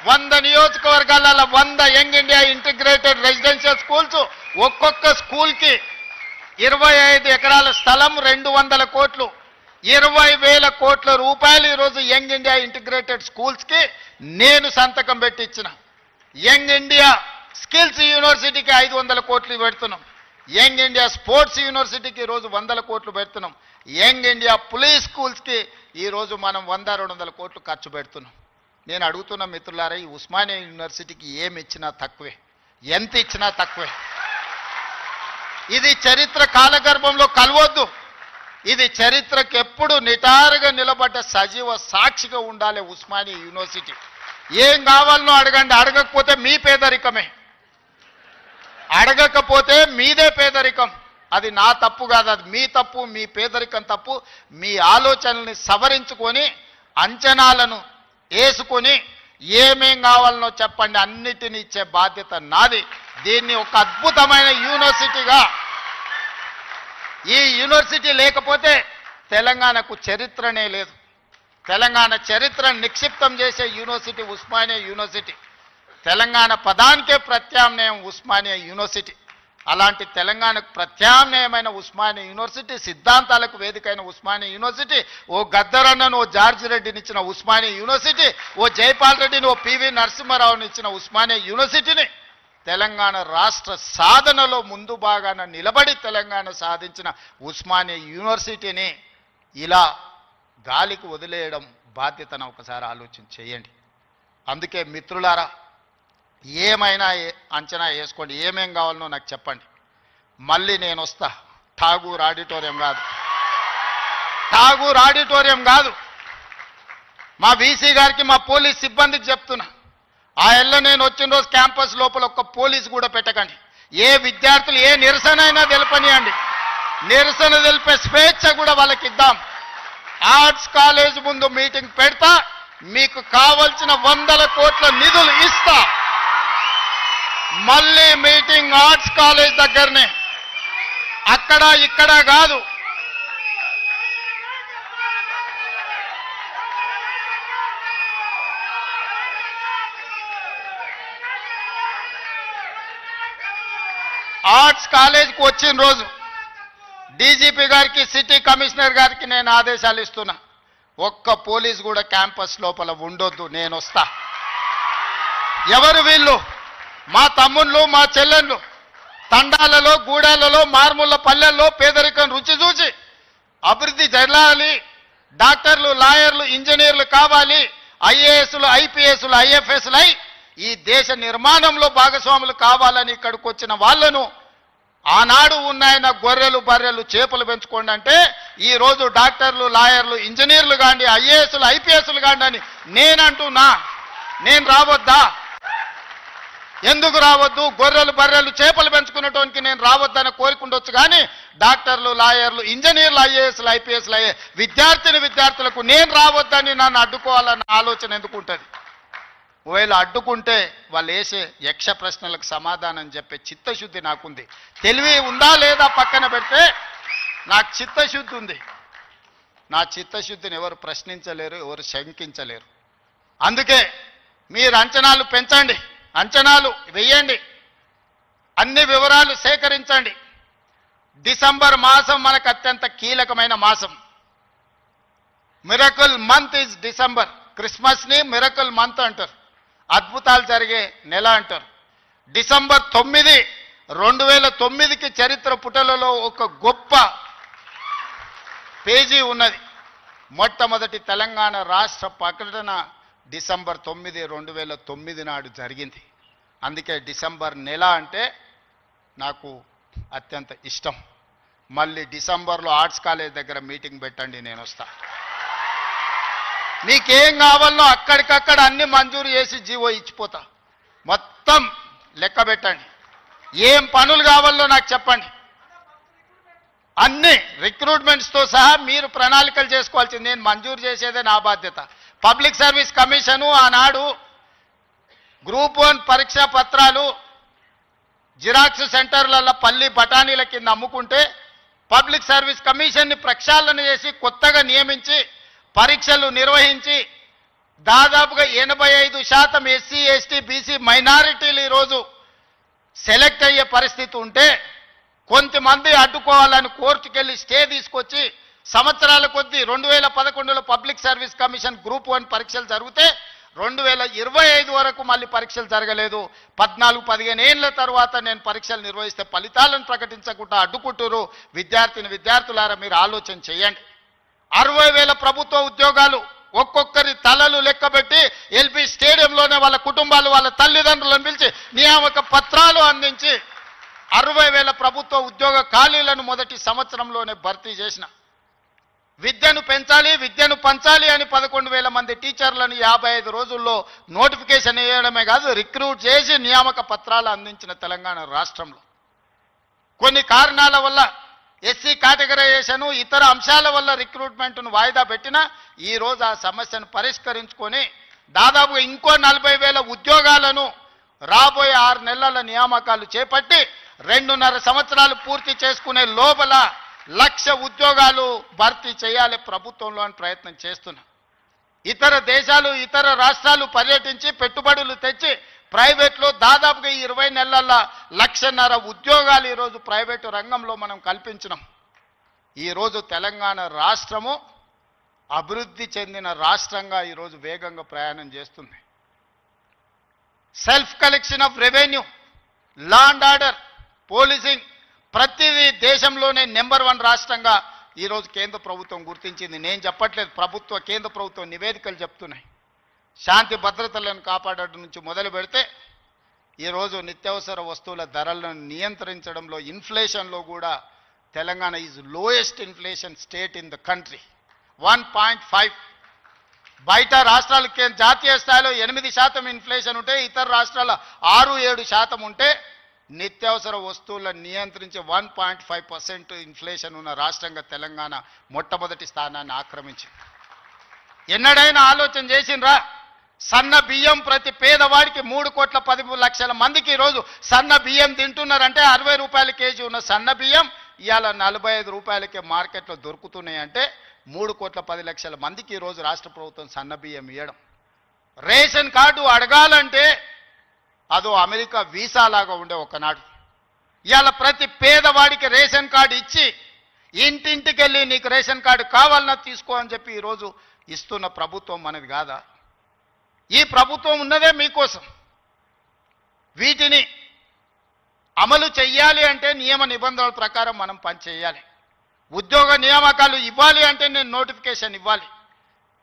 S1: 100 నియోజకవర్గాల 100 young India integrated residential schools, ఒక్కొక్క స్కూల్కి 25 ఎకరాల స్థలం, 200 కోట్లు, 20,000 కోట్ల రూపాయలు ఈరోజు యంగ్ ఇండియా ఇంటిగ్రేటెడ్ స్కూల్స్కి నేను సంతకం పెట్టి ఇచ్చిన. యంగ్ ఇండియా స్కిల్స్ యూనివర్సిటీకి 500 కోట్లు పెడుతున్నాం. యంగ్ ఇండియా స్పోర్ట్స్ యూనివర్సిటీకి ఈరోజు 100 కోట్లు పెడుతున్నాం. యంగ్ ఇండియా పోలీస్ స్కూల్స్కి ఈరోజు మనం 100-200 కోట్లు ఖర్చు పెడుతున్నాం. నేను అడుగుతున్న మిత్రులారా, ఈ ఉస్మానియా యూనివర్సిటీకి ఏమి ఇచ్చినా తక్కువే, ఎంత ఇచ్చినా తక్కువే. ఇది చరిత్ర కాలగర్భంలో కలవద్దు. ఇది చరిత్రకు ఎప్పుడు నిటారుగా నిలబడ్డ సజీవ సాక్షిగా ఉండాలి ఉస్మానియా యూనివర్సిటీ. ఏం కావాలనో అడగండి, అడగకపోతే మీ పేదరికమే, అడగకపోతే మీదే పేదరికం. అది నా తప్పు కాదు, అది మీ తప్పు, మీ పేదరికం తప్పు. మీ ఆలోచనల్ని సవరించుకొని అంచనాలను వేసుకొని ఏమేం కావాలనో చెప్పండి, అన్నిటిని ఇచ్చే బాధ్యత నాది. దీన్ని ఒక అద్భుతమైన యూనివర్సిటీగా, ఈ యూనివర్సిటీ లేకపోతే తెలంగాణకు చరిత్రనే లేదు. తెలంగాణ చరిత్రను నిక్షిప్తం చేసే యూనివర్సిటీ ఉస్మానియా యూనివర్సిటీ. తెలంగాణ పదానికే ప్రత్యామ్నాయం ఉస్మానియా యూనివర్సిటీ. అలాంటి తెలంగాణకు ప్రత్యామ్నాయమైన ఉస్మానియా యూనివర్సిటీ, సిద్ధాంతాలకు వేదికైన ఉస్మానియా యూనివర్సిటీ, ఓ గద్దరన్నను, ఓ జార్జి రెడ్డిని ఇచ్చిన ఉస్మానియా యూనివర్సిటీ, ఓ జైపాల్ రెడ్డిని, ఓ పివి నరసింహారావుని ఇచ్చిన ఉస్మానియా యూనివర్సిటీని తెలంగాణ రాష్ట్ర సాధనలో ముందు భాగాన నిలబడి తెలంగాణ సాధించిన ఉస్మానియా యూనివర్సిటీని ఇలా గాలికి వదిలేయడం బాధ్యతను ఒకసారి ఆలోచన చేయండి. అందుకే మిత్రులారా, ఏమైనా అంచనా వేసుకోండి, ఏమేం కావాలనో నాకు చెప్పండి. మళ్ళీ నేను వస్తా. ఠాగూర్ ఆడిటోరియం కాదు, ఠాగూర్ ఆడిటోరియం కాదు. మా వీసీ గారికి, మా పోలీస్ సిబ్బందికి చెప్తున్నా, ఆ ఎల్ల నేను వచ్చిన రోజు క్యాంపస్ లోపల ఒక్క పోలీసు కూడా పెట్టకండి. ఏ విద్యార్థులు ఏ నిరసన అయినా తెలపనియండి, నిరసన తెలిపే స్వేచ్ఛ కూడా వాళ్ళకి ఇద్దాం. ఆర్ట్స్ కాలేజ్ ముందు మీటింగ్ పెడతా, మీకు కావలసిన 100 కోట్ల నిధులు ఇస్తా. మళ్ళీ మీటింగ్ ఆర్ట్స్ కాలేజ్ దగ్గరనే, అక్కడ ఇక్కడ కాదు. ఆర్ట్స్ కాలేజ్కి వచ్చిన రోజు డీజీపీ గారికి, సిటీ కమిషనర్ గారికి నేను ఆదేశాలు ఇస్తున్నా, ఒక్క పోలీస్ కూడా క్యాంపస్ లోపల ఉండొద్దు, నేను వస్తా. ఎవరు వీళ్ళు? మా తమ్ముళ్ళు, మా చెల్లెళ్ళు తండాలలో, గూడాలలో, మారుమూల పల్లెల్లో పేదరికం రుచి చూసి అభివృద్ధి జరగాలి, డాక్టర్లు, లాయర్లు, ఇంజనీర్లు కావాలి, ఐఏఎస్లు, ఐపీఎస్లు, ఐఎఫ్ఎస్లు అయి ఈ దేశ నిర్మాణంలో భాగస్వాములు కావాలని ఇక్కడికి వచ్చిన వాళ్ళను ఆనాడు ఉన్నాయన గొర్రెలు, బర్రెలు, చేపలు పెంచుకోండి అంటే ఈరోజు డాక్టర్లు, లాయర్లు, ఇంజనీర్లు కాండి, ఐఏఎస్లు, ఐపీఎస్లు కాండి అని నేనంటున్నా. నేను రావద్దా? ఎందుకు రావద్దు? గొర్రెలు, బర్రెలు, చేపలు పెంచుకునేటోనికి నేను రావద్దని కోరుకుండొచ్చు, కానీ డాక్టర్లు, లాయర్లు, ఇంజనీర్లు, ఐఏఎస్లు, ఐపీఎస్లు అయ్యే విద్యార్థులకు నేను రావద్దని నన్ను అడ్డుకోవాలన్న ఆలోచన ఎందుకు ఉంటుంది? ఒకవేళ అడ్డుకుంటే వాళ్ళు వేసే యక్ష ప్రశ్నలకు సమాధానం చెప్పే చిత్తశుద్ధి నాకుంది. తెలివి ఉందా లేదా పక్కన పెడితే నాకు చిత్తశుద్ధి ఉంది. నా చిత్తశుద్ధిని ఎవరు ప్రశ్నించలేరు, ఎవరు శంకించలేరు. అందుకే మీరు అంచనాలు పెంచండి, అంచనాలు వేయండి, అన్ని వివరాలు సేకరించండి. డిసెంబర్ మాసం మనకు అత్యంత కీలకమైన మాసం. Miracle month is December. క్రిస్మస్ని మిరకల్ మంత్ అంటారు, అద్భుతాలు జరిగే నెల అంటారు. డిసెంబర్ 9, 2009కి చరిత్ర పుటలలో ఒక గొప్ప పేజీ ఉన్నది. మొట్టమొదటి తెలంగాణ రాష్ట్ర ప్రకటన డిసెంబర్ 9, 2009 నాడు జరిగింది. అందుకే డిసెంబర్ నెల అంటే నాకు అత్యంత ఇష్టం. మళ్ళీ డిసెంబర్లో ఆర్ట్స్ కాలేజ్ దగ్గర మీటింగ్ పెట్టండి, నేను వస్తా. మీకేం కావాలనో అక్కడికక్కడ అన్ని మంజూరు చేసి జీవో ఇచ్చిపోతా. మొత్తం లెక్క పెట్టండి, ఏం పనులు కావాలో నాకు చెప్పండి. అన్ని రిక్రూట్మెంట్స్తో సహా మీరు ప్రణాళికలు చేసుకోవాల్సింది. నేను మంజూరు చేసేదే నా బాధ్యత. పబ్లిక్ సర్వీస్ కమిషను ఆనాడు గ్రూప్ 1 పరీక్షా పత్రాలు జిరాక్స్ సెంటర్లలో పల్లి బఠానీల కింద అమ్ముకుంటే పబ్లిక్ సర్వీస్ కమిషన్ని ప్రక్షాళన చేసి కొత్తగా నియమించి పరీక్షలు నిర్వహించి దాదాపుగా 85% ఎస్సీ, ఎస్టీ, బీసీ మైనారిటీలు ఈరోజు సెలెక్ట్ అయ్యే పరిస్థితి ఉంటే కొంతమంది అడ్డుకోవాలని కోర్టుకెళ్ళి స్టే తీసుకొచ్చి సంవత్సరాల కొద్దీ 2011లో పబ్లిక్ సర్వీస్ కమిషన్ గ్రూప్ 1 పరీక్షలు జరిగితే 2025 వరకు మళ్ళీ పరీక్షలు జరగలేదు. 14-15 ఏళ్ల తర్వాత నేను పరీక్షలు నిర్వహిస్తే ఫలితాలను ప్రకటించకుండా అడ్డుకుంటారు. విద్యార్థులారా మీరు ఆలోచన చేయండి. 60,000 ప్రభుత్వ ఉద్యోగాలు ఒక్కొక్కరి తలలు లెక్కబెట్టి ఎల్బీ స్టేడియంలోనే వాళ్ళ కుటుంబాలు వాళ్ళ తల్లిదండ్రులను పిలిచి నియామక పత్రాలు అందించి 60,000 ప్రభుత్వ ఉద్యోగ ఖాళీలను మొదటి సంవత్సరంలోనే భర్తీ చేసిన. విద్యను పెంచాలి, విద్యను పంచాలి అని 11,000 మంది టీచర్లను 55 రోజుల్లో నోటిఫికేషన్ వేయడమే కాదు రిక్రూట్ చేసి నియామక పత్రాలు అందించిన తెలంగాణ రాష్ట్రంలో. కొన్ని కారణాల వల్ల ఎస్సీ కేటగరైజేషన్ ఇతర అంశాల వల్ల రిక్రూట్మెంట్ను వాయిదా పెట్టినా ఈరోజు ఆ సమస్యను పరిష్కరించుకొని దాదాపుగా ఇంకో 40,000 ఉద్యోగాలను రాబోయే 6 నెలల నియామకాలు చేపట్టి 2.5 సంవత్సరాలు పూర్తి చేసుకునే లోపల 1,00,000 ఉద్యోగాలు భర్తీ చేయాలి ప్రభుత్వంలో అని ప్రయత్నం చేస్తున్నా. ఇతర దేశాలు ఇతర రాష్ట్రాలు పర్యటించి పెట్టుబడులు తెచ్చి ప్రైవేట్లో దాదాపుగా 20 నెలల 1,50,000 ఉద్యోగాలు ఈరోజు ప్రైవేటు రంగంలో మనం కల్పించినాం. ఈరోజు తెలంగాణ రాష్ట్రము అభివృద్ధి చెందిన రాష్ట్రంగా ఈరోజు వేగంగా ప్రయాణం చేస్తుంది. Self collection of revenue, law and order, policing ప్రతిదీ దేశంలోనే నెంబర్ 1 రాష్ట్రంగా ఈరోజు కేంద్ర ప్రభుత్వం గుర్తించింది. నేను చెప్పట్లేదు, కేంద్ర ప్రభుత్వం నివేదికలు చెప్తున్నాయి. శాంతి భద్రతలను కాపాడడం నుంచి మొదలు పెడితే ఈరోజు నిత్యావసర వస్తువుల ధరలను నియంత్రించడంలో ఇన్ఫ్లేషన్లో కూడా Telangana is lowest inflation state in the country, 1.5. బయట రాష్ట్రాలకి జాతీయ స్థాయిలో 8% ఇన్ఫ్లేషన్ ఉంటే ఇతర రాష్ట్రాల 6-7% ఉంటే నిత్యావసర వస్తువులను నియంత్రించి 1.5% ఇన్ఫ్లేషన్ ఉన్న రాష్ట్రంగా తెలంగాణ మొట్టమొదటి స్థానాన్ని ఆక్రమించింది. ఎన్నడైనా ఆలోచన చేసిండ్రా? సన్న బియ్యం ప్రతి పేదవాడికి 3,10,00,000 మందికి ఈరోజు సన్న బియ్యం తింటున్నారంటే 60 రూపాయల కేజీ ఉన్న సన్న బియ్యం ఇవాళ 45 రూపాయలకే మార్కెట్లో దొరుకుతున్నాయి. అంటే 3,10,00,000 మందికి ఈరోజు రాష్ట్ర ప్రభుత్వం సన్న బియ్యం ఇవ్వడం. రేషన్ కార్డు అడగాలంటే అదో అమెరికా వీసా లాగా ఉండే ఒకనాడు. ఇవాళ ప్రతి పేదవాడికి రేషన్ కార్డు ఇచ్చి ఇంటింటికి వెళ్ళి నీకు రేషన్ కార్డు కావాలన్నా తీసుకో అని చెప్పి ఈరోజు ఇస్తున్న ప్రభుత్వం మనది కాదా? ఈ ప్రభుత్వం ఉన్నదే మీకోసం. వీటిని అమలు చెయ్యాలి అంటే నియమ నిబంధనల ప్రకారం మనం పనిచేయాలి. ఉద్యోగ నియామకాలు ఇవ్వాలి అంటే నేను నోటిఫికేషన్ ఇవ్వాలి.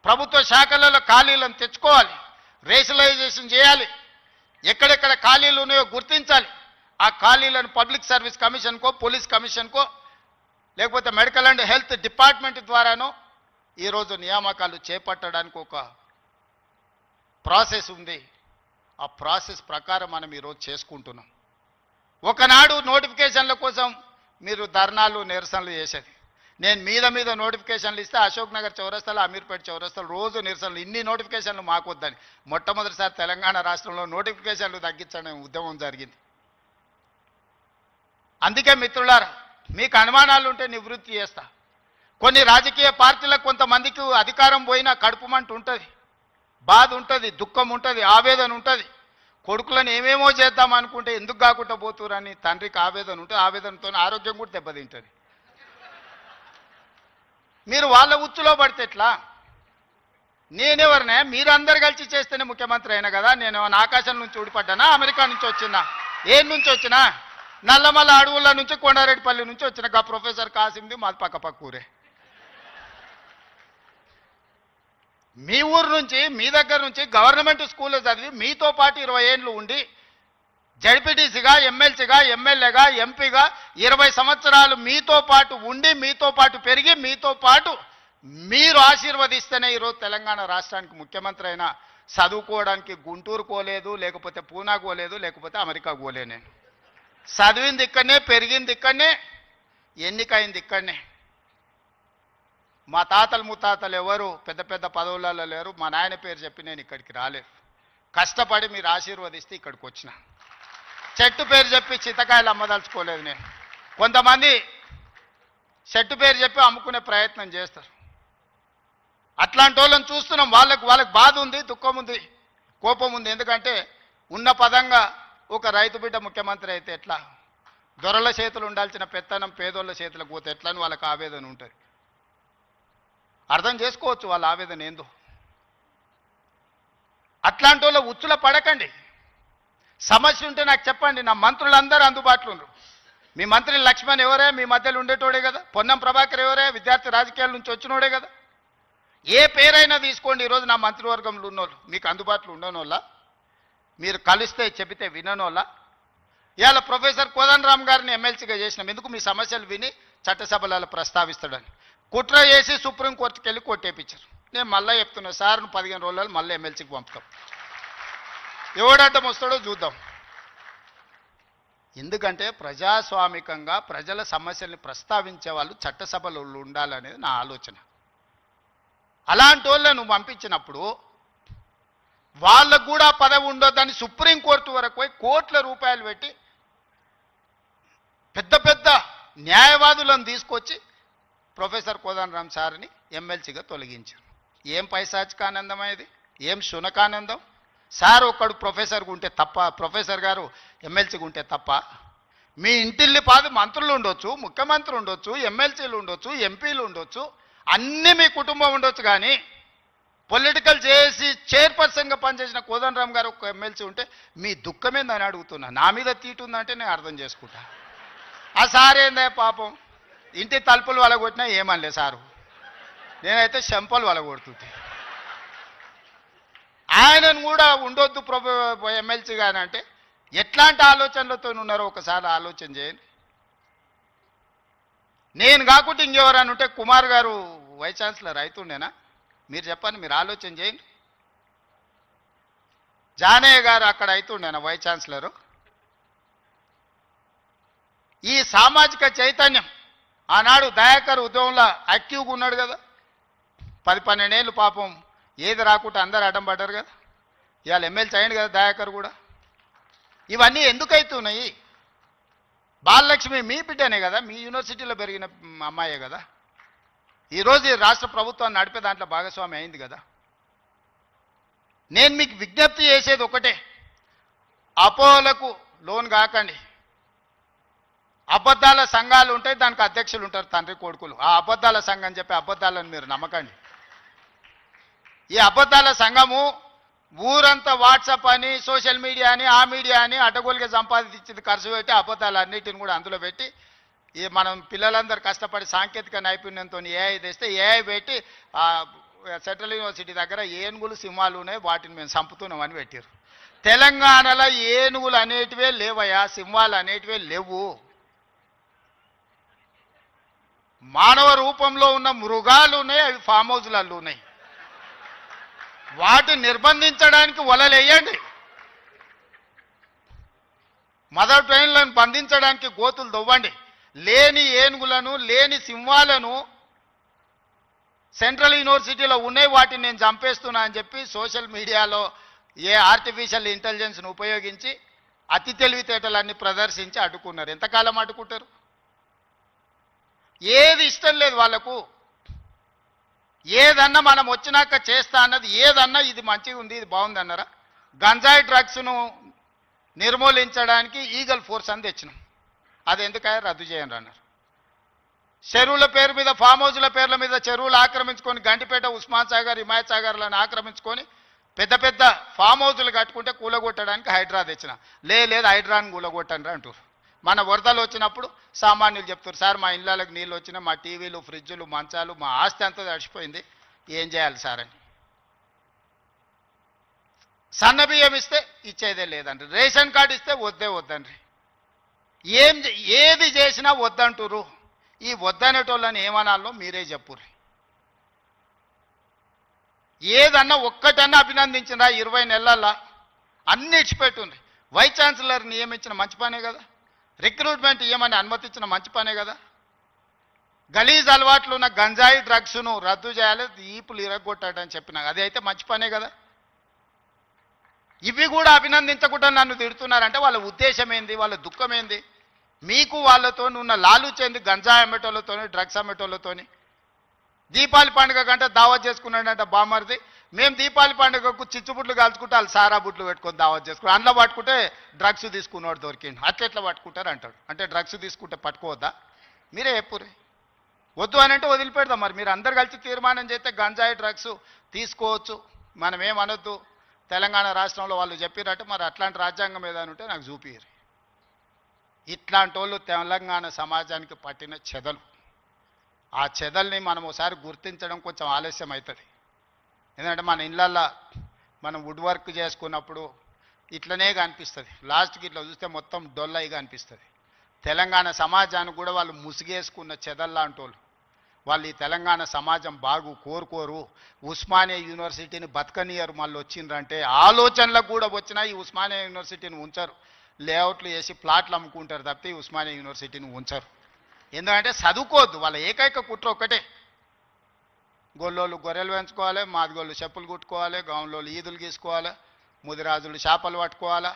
S1: ప్రభుత్వ శాఖలలో ఖాళీలను తెచ్చుకోవాలి, రేషనలైజేషన్ చేయాలి, ఎక్కడెక్కడ ఖాళీలు ఉన్నాయో గుర్తించాలి. ఆ ఖాళీలను పబ్లిక్ సర్వీస్ కమిషన్కో, పోలీస్ కమిషన్కో, లేకపోతే మెడికల్ అండ్ హెల్త్ డిపార్ట్మెంట్ ద్వారానో ఈరోజు నియామకాలు చేపట్టడానికి ఒక ప్రాసెస్ ఉంది. ఆ ప్రాసెస్ ప్రకారం మనం ఈరోజు చేసుకుంటున్నాం. ఒకనాడు నోటిఫికేషన్ల కోసం మీరు ధర్నాలు నిరసనలు చేసేది. నేను మీద నోటిఫికేషన్లు ఇస్తే అశోక్ నగర్ చౌరస్తాలో, అమీర్పేట చౌరస్తాలో రోజు నిరసనలు. ఇన్ని నోటిఫికేషన్లు మాకు వద్దని మొట్టమొదటిసారి తెలంగాణ రాష్ట్రంలో నోటిఫికేషన్లు తగ్గించడం ఉద్యమం జరిగింది. అందుకే మిత్రులారా, మీకు అనుమానాలు ఉంటే నివృత్తి చేస్తా. కొన్ని రాజకీయ పార్టీలకు కొంతమందికి అధికారం పోయినా కడుపుమంట ఉంటుంది, బాధ ఉంటుంది, దుఃఖం ఉంటుంది, ఆవేదన ఉంటుంది. కొడుకులను ఏమేమో చేద్దాం అనుకుంటే ఎందుకు కాకుండా పోతురని తండ్రికి ఆవేదన ఉంటుంది. ఆవేదనతో ఆరోగ్యం కూడా దెబ్బతింటుంది. మీరు వాళ్ళ ఉచ్చులో పడితే ఎట్లా? నేనెవరినే? మీరందరు కలిసి చేస్తేనే ముఖ్యమంత్రి అయినా కదా. నేను ఆకాశం నుంచి ఊడిపడ్డానా? అమెరికా నుంచి వచ్చినా? ఏ నుంచి వచ్చినా? నల్లమల్ల అడవుల నుంచి, కొండారెడ్డిపల్లి నుంచి వచ్చిన గా ప్రొఫెసర్ కాసింది మాది పక్క ఊరే. మీ ఊరు నుంచి, మీ దగ్గర నుంచి గవర్నమెంట్ స్కూల్లో చదివి మీతో పాటు 20 ఏళ్ళు ఉండి జడ్పీటీసీగా, ఎమ్మెల్సీగా, ఎమ్మెల్యేగా, ఎంపీగా 20 సంవత్సరాలు మీతో పాటు ఉండి, మీతో పాటు పెరిగి, మీతో పాటు మీరు ఆశీర్వదిస్తేనే ఈరోజు తెలంగాణ రాష్ట్రానికి ముఖ్యమంత్రి అయినా. చదువుకోవడానికి గుంటూరు పోలేదు, లేకపోతే పూనా పోలేదు, లేకపోతే అమెరికా పోలే. నేను చదివింది ఇక్కడనే, పెరిగింది ఇక్కడనే, ఎన్నికైంది ఇక్కడనే. మా తాతలు ముత్తాతలు ఎవరు పెద్ద పెద్ద పదవులలో లేరు. మా నాయన పేరు చెప్పి నేను ఇక్కడికి రాలేదు. కష్టపడి మీరు ఆశీర్వదిస్తే ఇక్కడికి వచ్చిన. చెట్టు పేరు చెప్పి చింతకాయలు అమ్మదలుచుకోలేదు నేను. కొంతమంది చెట్టు పేరు చెప్పి అమ్ముకునే ప్రయత్నం చేస్తారు. అట్లాంటి వాళ్ళని చూస్తున్నాం. వాళ్ళకి బాధ ఉంది, దుఃఖం ఉంది, కోపం ఉంది. ఎందుకంటే ఉన్న పదంగా ఒక రైతు బిడ్డ ముఖ్యమంత్రి అయితే ఎట్లా? దొరల చేతులు ఉండాల్సిన పెత్తనం పేదోళ్ళ చేతులకు పోతే ఎట్లా అని వాళ్ళకి ఆవేదన ఉంటుంది. అర్థం చేసుకోవచ్చు వాళ్ళ ఆవేదన ఏందో. అట్లాంటి వాళ్ళ ఉచ్చుల పడకండి. సమస్య ఉంటే నాకు చెప్పండి. నా మంత్రులందరూ అందుబాటులో ఉన్నారు. మీ మంత్రి లక్ష్మణ్ ఎవరే? మీ మధ్యలో ఉండేటోడే కదా. పొన్నం ప్రభాకర్ ఎవరే? విద్యార్థి రాజకీయాల నుంచి వచ్చినోడే కదా. ఏ పేరైనా తీసుకోండి. ఈరోజు నా మంత్రివర్గంలో ఉన్నోళ్ళు మీకు అందుబాటులో ఉండనోళ్ళ, మీరు కలిస్తే చెబితే విననోళ్ళ. ఇవాళ ప్రొఫెసర్ కోదండరామ్ గారిని ఎమ్మెల్సీగా చేసినాం. ఎందుకు? మీ సమస్యలు విని చట్టసభలలో ప్రస్తావిస్తాడని. కుట్ర చేసి సుప్రీంకోర్టుకి వెళ్ళి కొట్టేపించారు. నేను మళ్ళీ చెప్తున్నా, సార్ను 15 రోజులు మళ్ళీ ఎమ్మెల్సీకి పంపుతాం. ఎవడడ్డం వస్తాడో చూద్దాం. ఎందుకంటే ప్రజాస్వామికంగా ప్రజల సమస్యల్ని ప్రస్తావించే వాళ్ళు చట్టసభలో ఉండాలనేది నా ఆలోచన. అలాంటి వాళ్ళను పంపించినప్పుడు వాళ్ళకు కూడా పదవి ఉండొద్దని సుప్రీంకోర్టు వరకు పోయి కోట్ల రూపాయలు పెట్టి పెద్ద పెద్ద న్యాయవాదులను తీసుకొచ్చి ప్రొఫెసర్ కోదండరామ్ సార్ని ఎమ్మెల్సీగా తొలగించారు. ఏం పైశాచికానందం ఇది? ఏం శునకానందం? సార్ ఒక్కడు ప్రొఫెసర్గా ఉంటే తప్ప, ప్రొఫెసర్ గారు ఎమ్మెల్సీగా ఉంటే తప్ప? మీ ఇంటిల్లి పాది మంత్రులు ఉండొచ్చు, ముఖ్యమంత్రి ఉండొచ్చు, ఎమ్మెల్సీలు ఉండొచ్చు, ఎంపీలు ఉండొచ్చు, అన్నీ మీ కుటుంబం ఉండొచ్చు. కానీ పొలిటికల్ చేసి చైర్పర్సన్గా పనిచేసిన కోదండరామ్ గారు ఒక ఎమ్మెల్సీ ఉంటే మీ దుఃఖమేందని అడుగుతున్నా. నా మీద తీటుందంటే నేను అర్థం చేసుకుంటా. ఆ సార్ ఏందే పాపం, ఇంటి తలుపులు వలగొట్టినా ఏమనలే సారు. నేనైతే చెంపలు వలగొడుతుంటే ఆయనను కూడా ఉండొద్దు ఎమ్మెల్సీ కానీ అంటే ఎట్లాంటి ఆలోచనలతో ఉన్నారో ఒకసారి ఆలోచన చేయండి. నేను కాకుండా ఇంకెవరని ఉంటే కుమార్ గారు వైస్ ఛాన్సలర్ అవుతుండేనా? మీరు చెప్పండి, మీరు ఆలోచన చేయండి. జానయ్య గారు అక్కడ అవుతుండేనా వైస్ ఛాన్సలరు? ఈ సామాజిక చైతన్యం ఆనాడు దయాకర్ ఉద్యమంలో యాక్టివ్గా ఉన్నాడు కదా. 10-12 ఏళ్ళు పాపం ఏది రాకుండా అందరు అడ్డం పడ్డారు కదా. ఇవాళ ఎమ్మెల్సీ అయ్యింది కదా దయాకర్ కూడా. ఇవన్నీ ఎందుకు అవుతున్నాయి? బాలలక్ష్మి మీ బిడ్డనే కదా, మీ యూనివర్సిటీలో పెరిగిన అమ్మాయే కదా. ఈరోజు ఈ రాష్ట్ర ప్రభుత్వాన్ని నడిపే దాంట్లో భాగస్వామి అయింది కదా. నేను మీకు విజ్ఞప్తి చేసేది ఒకటే, అపోహలకు లోన్ కాకండి. అబద్ధాల సంఘాలు ఉంటాయి, దానికి అధ్యక్షులు ఉంటారు, తండ్రి కొడుకులు. ఆ అబద్ధాల సంఘం చెప్పి అబద్ధాలను మీరు నమ్మకండి. ఈ అబద్ధాల సంఘము ఊరంతా వాట్సాప్ అని, సోషల్ మీడియా అని, ఆ మీడియా అని అడ్డగోలుగా సంపాదించింది ఖర్చు పెట్టి అబద్ధాలన్నిటిని కూడా అందులో పెట్టి ఈ మనం పిల్లలందరూ కష్టపడి సాంకేతిక నైపుణ్యంతో ఏఐ తెస్తే ఏఐ పెట్టి సెంట్రల్ యూనివర్సిటీ దగ్గర ఏనుగులు సింహాలు ఉన్నాయి, వాటిని మేము చంపుతున్నామని పెట్టారు. తెలంగాణలో ఏనుగులు అనేటివే లేవయా, సింహాలు అనేటివే లేవు. మానవ రూపంలో ఉన్న మృగాలు ఉన్నాయి, అవి ఫామ్ హౌస్లలో ఉన్నాయి. వాటిని నిర్బంధించడానికి వలలేయండి. మదర్ ట్రైన్లను బంధించడానికి గోతులు దొవ్వండి. లేని ఏనుగులను, లేని సింహాలను సెంట్రల్ యూనివర్సిటీలో ఉన్నాయి, వాటిని నేను చంపేస్తున్నా అని చెప్పి సోషల్ మీడియాలో ఏ ఆర్టిఫిషియల్ ఇంటెలిజెన్స్ను ఉపయోగించి అతి తెలివితేటలన్నీ ప్రదర్శించి అడ్డుకున్నారు. ఎంతకాలం అడ్డుకుంటారు? ఏది ఇష్టం లేదు వాళ్ళకు. ఏదన్నా మనం వచ్చినాక చేస్తా అన్నది ఏదన్నా ఇది మంచిగా ఉంది, ఇది బాగుంది అన్నారా? గంజాయి డ్రగ్స్ను నిర్మూలించడానికి ఈగల్ ఫోర్స్ అని తెచ్చినాం. అది ఎందుకయ్యా రద్దు చేయండి అన్నారు. చెరువుల పేరు మీద, ఫామ్ హౌస్ల పేర్ల మీద చెరువులు ఆక్రమించుకొని గంటిపేట, ఉస్మాన్ సాగర్, హిమాయత్ సాగర్లను ఆక్రమించుకొని పెద్ద పెద్ద ఫామ్ హౌస్లు కట్టుకుంటే కూలగొట్టడానికి హైడ్రా తెచ్చిన. లేదు హైడ్రాని కూలగొట్టండి అంటారు. మన వరదలు వచ్చినప్పుడు సామాన్యులు చెప్తారు, సార్ మా ఇళ్ళకి నీళ్ళు వచ్చినా, మా టీవీలు, ఫ్రిడ్జులు, మంచాలు, మా ఆస్తి అంతా తడిచిపోయింది, ఏం చేయాలి సార్ అని. సన్న బియ్యం ఇస్తే ఇచ్చేదే లేదండి, రేషన్ కార్డు ఇస్తే వద్దండి. ఏది చేసినా వద్దంటురు. ఈ వద్దనేటోళ్ళని ఏమనాలో మీరే చెప్పుర్రి. ఏదన్నా ఒక్కటన్నా అభినందించినా 20 నెలల్లో అన్ని ఇచ్చిపెట్టుండ్రి. వైస్ ఛాన్సలర్ నియమించిన మంచి పనే కదా, రిక్రూట్మెంట్ ఇవ్వమని అనుమతించిన మంచి పనే కదా. గలీజ్ అలవాట్లు ఉన్న గంజాయి డ్రగ్స్ను రద్దు చేయాలి, ఈపులు ఇరగొట్టాడని చెప్పిన అది అయితే మంచి పనే కదా. ఇవి కూడా అభినందించకుండా నన్ను తిడుతున్నారంటే వాళ్ళ ఉద్దేశం ఏంది, వాళ్ళ దుఃఖం ఏంది? మీకు వాళ్ళతో ఉన్న లాలుచేంది, గంజాయి అమ్మేటోళ్ళతోని, డ్రగ్స్ అమ్మేటోళ్ళతోని. దీపావళి పండుగ కంటే దావత్ చేసుకున్నాడంట బామర్ది. మేము దీపావళి పండుగకు చిచ్చుబుట్లు కాల్చుకుంటే వాళ్ళు సారా బుట్లు పెట్టుకొని దావత్ చేసుకుని అందులో పట్టుకుంటే డ్రగ్స్ తీసుకున్నవాడు దొరికిండు. అట్లెట్లా పట్టుకుంటారు అంటాడు. అంటే డ్రగ్స్ తీసుకుంటే పట్టుకోవద్దా? మీరే చెప్పుర్రి. వద్దు అని అంటే వదిలిపెడదాం. మరి మీరు అందరు కలిసి తీర్మానం చేస్తే గంజాయి డ్రగ్స్ తీసుకోవచ్చు, మనం ఏమనొద్దు. తెలంగాణ రాష్ట్రంలో వాళ్ళు చెప్పినట్టు మరి అట్లాంటి రాజ్యాంగం ఏదైనా ఉంటే నాకు చూపిరు. ఇట్లాంటి వాళ్ళు తెలంగాణ సమాజానికి పట్టిన చెదలు. ఆ చెదల్ని మనం ఒకసారి గుర్తించడం కొంచెం ఆలస్యం అవుతుంది. ఎందుకంటే మన ఇళ్ళల్లో మనం వుడ్ వర్క్ చేసుకున్నప్పుడు ఇట్లనే కనిపిస్తుంది. లాస్ట్కి ఇట్లా చూస్తే మొత్తం డొల్లయిగా అనిపిస్తుంది. తెలంగాణ సమాజానికి కూడా వాళ్ళు ముసిగేసుకున్న చెదల్లాంటి వాళ్ళు ఈ తెలంగాణ సమాజం బాగు కోరుకోరు. ఉస్మానియా యూనివర్సిటీని బతకనియరు. మళ్ళీ వచ్చిండ్రంటే ఆలోచనలకు కూడా వచ్చినా ఈ ఉస్మానియా యూనివర్సిటీని ఉంచరు. లేఅవుట్లు వేసి ప్లాట్లు అమ్ముకుంటారు తప్పితే ఈ ఉస్మానియా యూనివర్సిటీని ఉంచరు. ఎందుకంటే చదువుకోవద్దు. వాళ్ళ ఏకైక కుట్ర ఒక్కటే, గొల్లోళ్ళు గొర్రెలు పెంచుకోవాలి, మాదిగోళ్ళు చెప్పులు కుట్టుకోవాలి, గౌన్లోళ్ళు ఈదులు గీసుకోవాలి, ముదిరాజులు చేపలు పట్టుకోవాలి,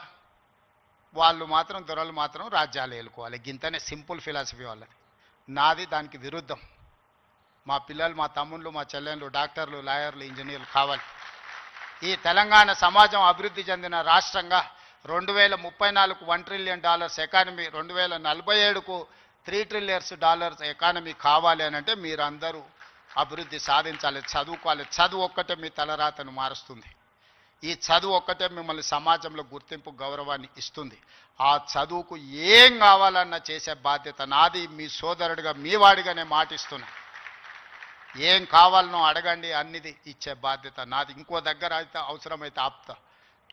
S1: వాళ్ళు మాత్రం దొరలు మాత్రం రాజ్యాలు ఏలుకోవాలి. గింతనే సింపుల్ ఫిలాసఫీ వాళ్ళది. నాది దానికి విరుద్ధం. మా పిల్లలు, మా తమ్ముళ్ళు, మా చెల్లెళ్ళు డాక్టర్లు, లాయర్లు, ఇంజనీర్లు కావాలి. ఈ తెలంగాణ సమాజం అభివృద్ధి చెందిన రాష్ట్రంగా 2034కు $1 ట్రిలియన్ ఎకానమీ, 2047కు $3 ట్రిలియన్స్ ఎకానమీ కావాలి అని అంటే మీరందరూ అభివృద్ధి సాధించాలి, చదువుకోవాలి. చదువు ఒక్కటే మీ తలరాతను మారుస్తుంది. ఈ చదువు ఒక్కటే మిమ్మల్ని సమాజంలో గుర్తింపు, గౌరవాన్ని ఇస్తుంది. ఆ చదువుకు ఏం కావాలన్నా చేసే బాధ్యత నాది. మీ సోదరుడిగా, మీ వాడిగానే మాటిస్తున్నా. ఏం కావాలనో అడగండి, అన్నిది ఇచ్చే బాధ్యత నాది. ఇంకో దగ్గర అయితే అవసరమైతే ఆపుతా.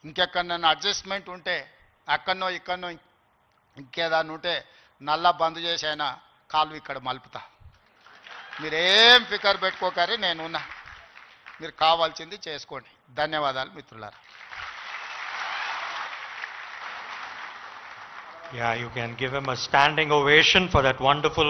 S1: ఇంకెక్కడన్నా అడ్జస్ట్మెంట్ ఉంటే అక్కడనో ఇక్కడనో ఇంకేదాన్ని ఉంటే నల్లా బంద్ చేసి అయినా కాలు ఇక్కడ మలుపుతా. మీరేం ఫికర్ పెట్టుకోకరి, నేనున్నా. మీరు కావాల్సింది చేసుకోండి. ధన్యవాదాలు మిత్రులారా.
S2: Yeah, you can give him a standing ovation for that wonderful